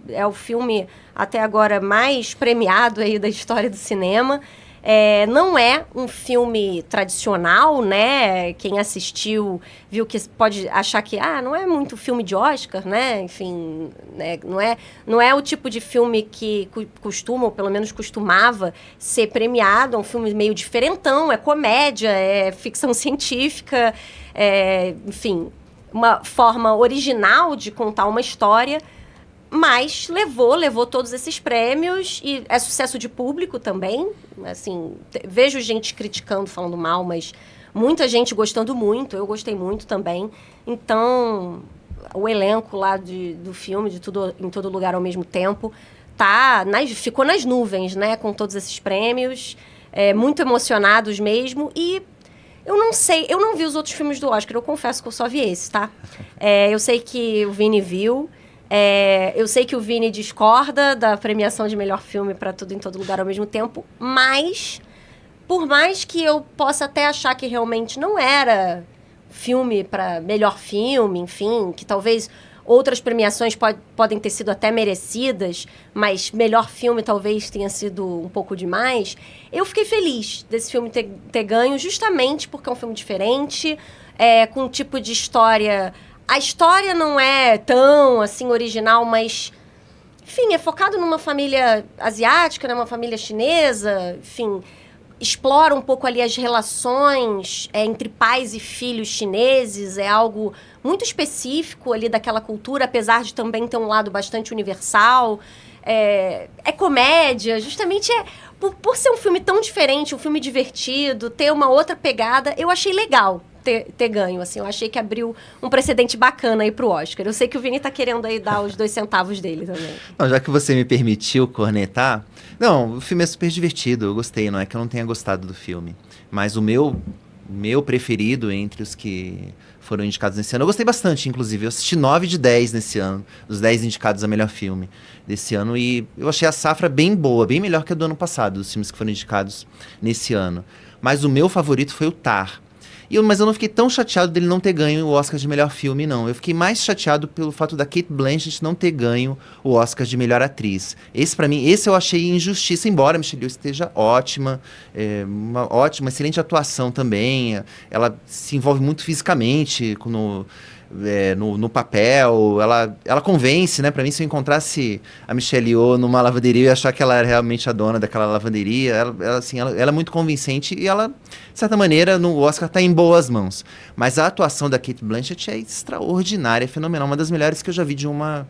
S3: É o filme até agora mais premiado aí da história do cinema. Não é um filme tradicional, né? Quem assistiu viu que pode achar que não é muito filme de Oscar, né? Enfim, né? Não é o tipo de filme que costuma, ou pelo menos costumava, ser premiado. É um filme meio diferentão, é comédia, é ficção científica, enfim, uma forma original de contar uma história. Mas levou todos esses prêmios e é sucesso de público também. Assim, vejo gente criticando, falando mal, mas muita gente gostando muito. Eu gostei muito também. Então, o elenco lá do filme, de Tudo em Todo Lugar ao Mesmo Tempo, ficou nas nuvens, né? Com todos esses prêmios. Muito emocionados mesmo. E eu não sei, eu não vi os outros filmes do Oscar. Eu confesso que eu só vi esse, tá? Eu sei que o Vini viu. Eu sei que o Vini discorda da premiação de melhor filme para Tudo em Todo Lugar ao Mesmo Tempo, mas por mais que eu possa até achar que realmente não era filme para melhor filme, enfim, que talvez outras premiações podem ter sido até merecidas, mas melhor filme talvez tenha sido um pouco demais. Eu fiquei feliz desse filme ter ganho, justamente porque é um filme diferente, com um tipo de história... A história não é tão, assim, original, mas... Enfim, é focado numa família asiática, numa família chinesa, enfim... Explora um pouco ali as relações entre pais e filhos chineses, é algo muito específico ali daquela cultura, apesar de também ter um lado bastante universal. É comédia, justamente por ser um filme tão diferente, um filme divertido, ter uma outra pegada, eu achei legal ter ganho, assim, eu achei que abriu um precedente bacana aí pro Oscar. Eu sei que o Vini tá querendo aí dar os 2 centavos dele também.
S2: Não, já que você me permitiu cornetar, não, o filme é super divertido, eu gostei, não é que eu não tenha gostado do filme, mas o meu preferido entre os que foram indicados nesse ano, eu gostei bastante, inclusive, eu assisti 9 de 10 nesse ano, dos 10 indicados a melhor filme desse ano, e eu achei a safra bem boa, bem melhor que a do ano passado, dos filmes que foram indicados nesse ano, mas o meu favorito foi o Tar. Mas eu não fiquei tão chateado dele não ter ganho o Oscar de melhor filme, não. Eu fiquei mais chateado pelo fato da Cate Blanchett não ter ganho o Oscar de melhor atriz. Esse, pra mim, eu achei injustiça, embora a Michelle Yeoh esteja ótima, uma excelente atuação também. Ela se envolve muito fisicamente no papel, ela convence, né? Pra mim, se eu encontrasse a Michelle Yeoh numa lavanderia, eu ia achar que ela era realmente a dona daquela lavanderia. Ela é muito convincente e ela, de certa maneira, no Oscar tá em boas mãos. Mas a atuação da Cate Blanchett é extraordinária, é fenomenal. Uma das melhores que eu já vi de uma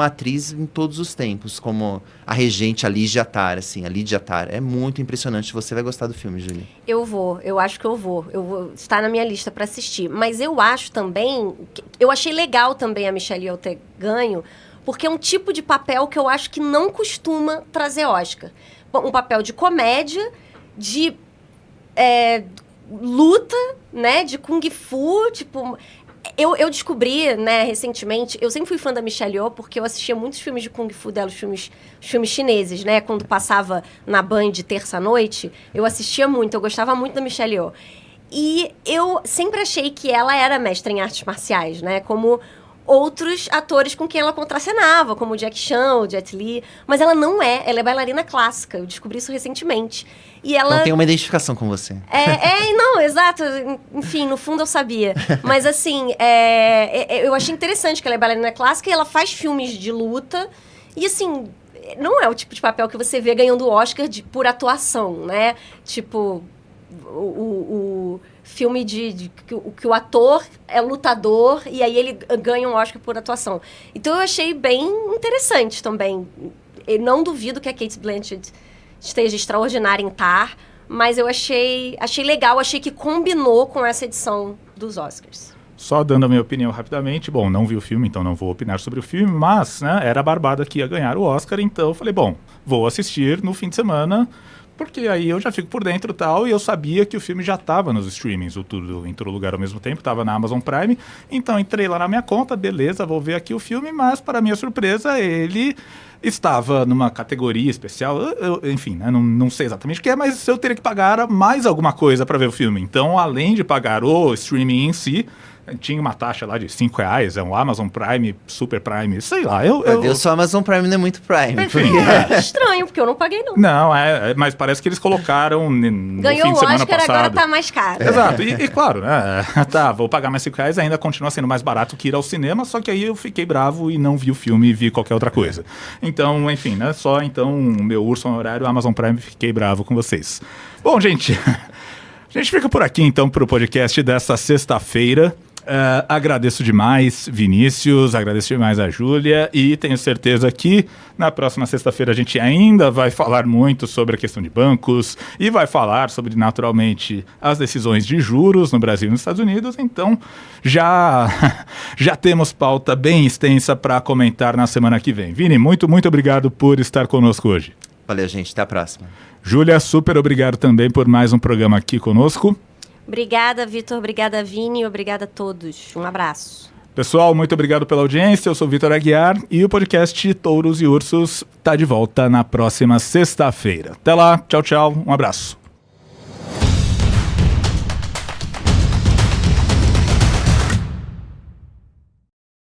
S2: atriz em todos os tempos, como a regente, a Lydia Tarr, assim. A Lydia Tarr é muito impressionante. Você vai gostar do filme, Júlia.
S3: Eu acho que eu vou. Está na minha lista para assistir. Mas eu acho também... Eu achei legal também a Michelle Yeoh ter ganho, porque é um tipo de papel que eu acho que não costuma trazer Oscar. Um papel de comédia, de luta, né, de kung fu, tipo... Eu descobri, né, recentemente, eu sempre fui fã da Michelle Yeoh porque eu assistia muitos filmes de kung fu dela, os filmes chineses, né, quando passava na Band de terça-noite, eu assistia muito, eu gostava muito da Michelle Yeoh. E eu sempre achei que ela era mestra em artes marciais, né? Como outros atores com quem ela contracenava, como o Jack Chan, o Jet Li. Mas ela não é, ela é bailarina clássica. Eu descobri isso recentemente. E ela...
S2: Então tem uma identificação com você.
S3: Não, exato. Enfim, no fundo eu sabia. Mas assim, eu achei interessante que ela é bailarina clássica e ela faz filmes de luta. E assim... Não é o tipo de papel que você vê ganhando o Oscar por atuação, né? Tipo... O filme que o ator é lutador e aí ele ganha um Oscar por atuação. Então eu achei bem interessante também. Eu não duvido que a Cate Blanchett esteja extraordinária em Tar, mas eu achei legal, achei que combinou com essa edição dos Oscars.
S1: Só dando a minha opinião rapidamente, bom, não vi o filme, então não vou opinar sobre o filme, mas, né, era a Barbada que ia ganhar o Oscar, então eu falei, bom, vou assistir no fim de semana, porque aí eu já fico por dentro e tal, e eu sabia que o filme já estava nos streamings, o Tudo em Todo Lugar ao mesmo tempo, estava na Amazon Prime, então entrei lá na minha conta, beleza, vou ver aqui o filme, mas para minha surpresa ele estava numa categoria especial, enfim, né, não sei exatamente o que é, mas eu teria que pagar mais alguma coisa para ver o filme, então além de pagar o streaming em si, tinha uma taxa lá de R$5, é um Amazon Prime, Super Prime, sei lá.
S2: Eu sou Amazon Prime, não é muito Prime.
S1: Enfim,
S3: estranho, porque eu não paguei não.
S1: Não, mas parece que eles colocaram no
S3: Ganhou
S1: fim de semana
S3: Oscar,
S1: passado.
S3: Agora tá mais caro.
S1: Exato, e claro, né, tá, vou pagar mais R$5, ainda continua sendo mais barato que ir ao cinema, só que aí eu fiquei bravo e não vi o filme e vi qualquer outra coisa. Então, enfim, né, só então o meu urso honorário, Amazon Prime, fiquei bravo com vocês. Bom, gente, a gente fica por aqui então pro podcast dessa sexta-feira. Agradeço demais, Vinícius, agradeço demais a Júlia e tenho certeza que na próxima sexta-feira a gente ainda vai falar muito sobre a questão de bancos e vai falar sobre, naturalmente, as decisões de juros no Brasil e nos Estados Unidos, então já temos pauta bem extensa para comentar na semana que vem. Vini, muito obrigado por estar conosco hoje.
S2: Valeu, gente, até a próxima.
S1: Júlia, super obrigado também por mais um programa aqui conosco.
S3: Obrigada, Vitor. Obrigada, Vini. Obrigada a todos. Um abraço.
S1: Pessoal, muito obrigado pela audiência. Eu sou Vitor Aguiar e o podcast Touros e Ursos está de volta na próxima sexta-feira. Até lá. Tchau, tchau. Um abraço.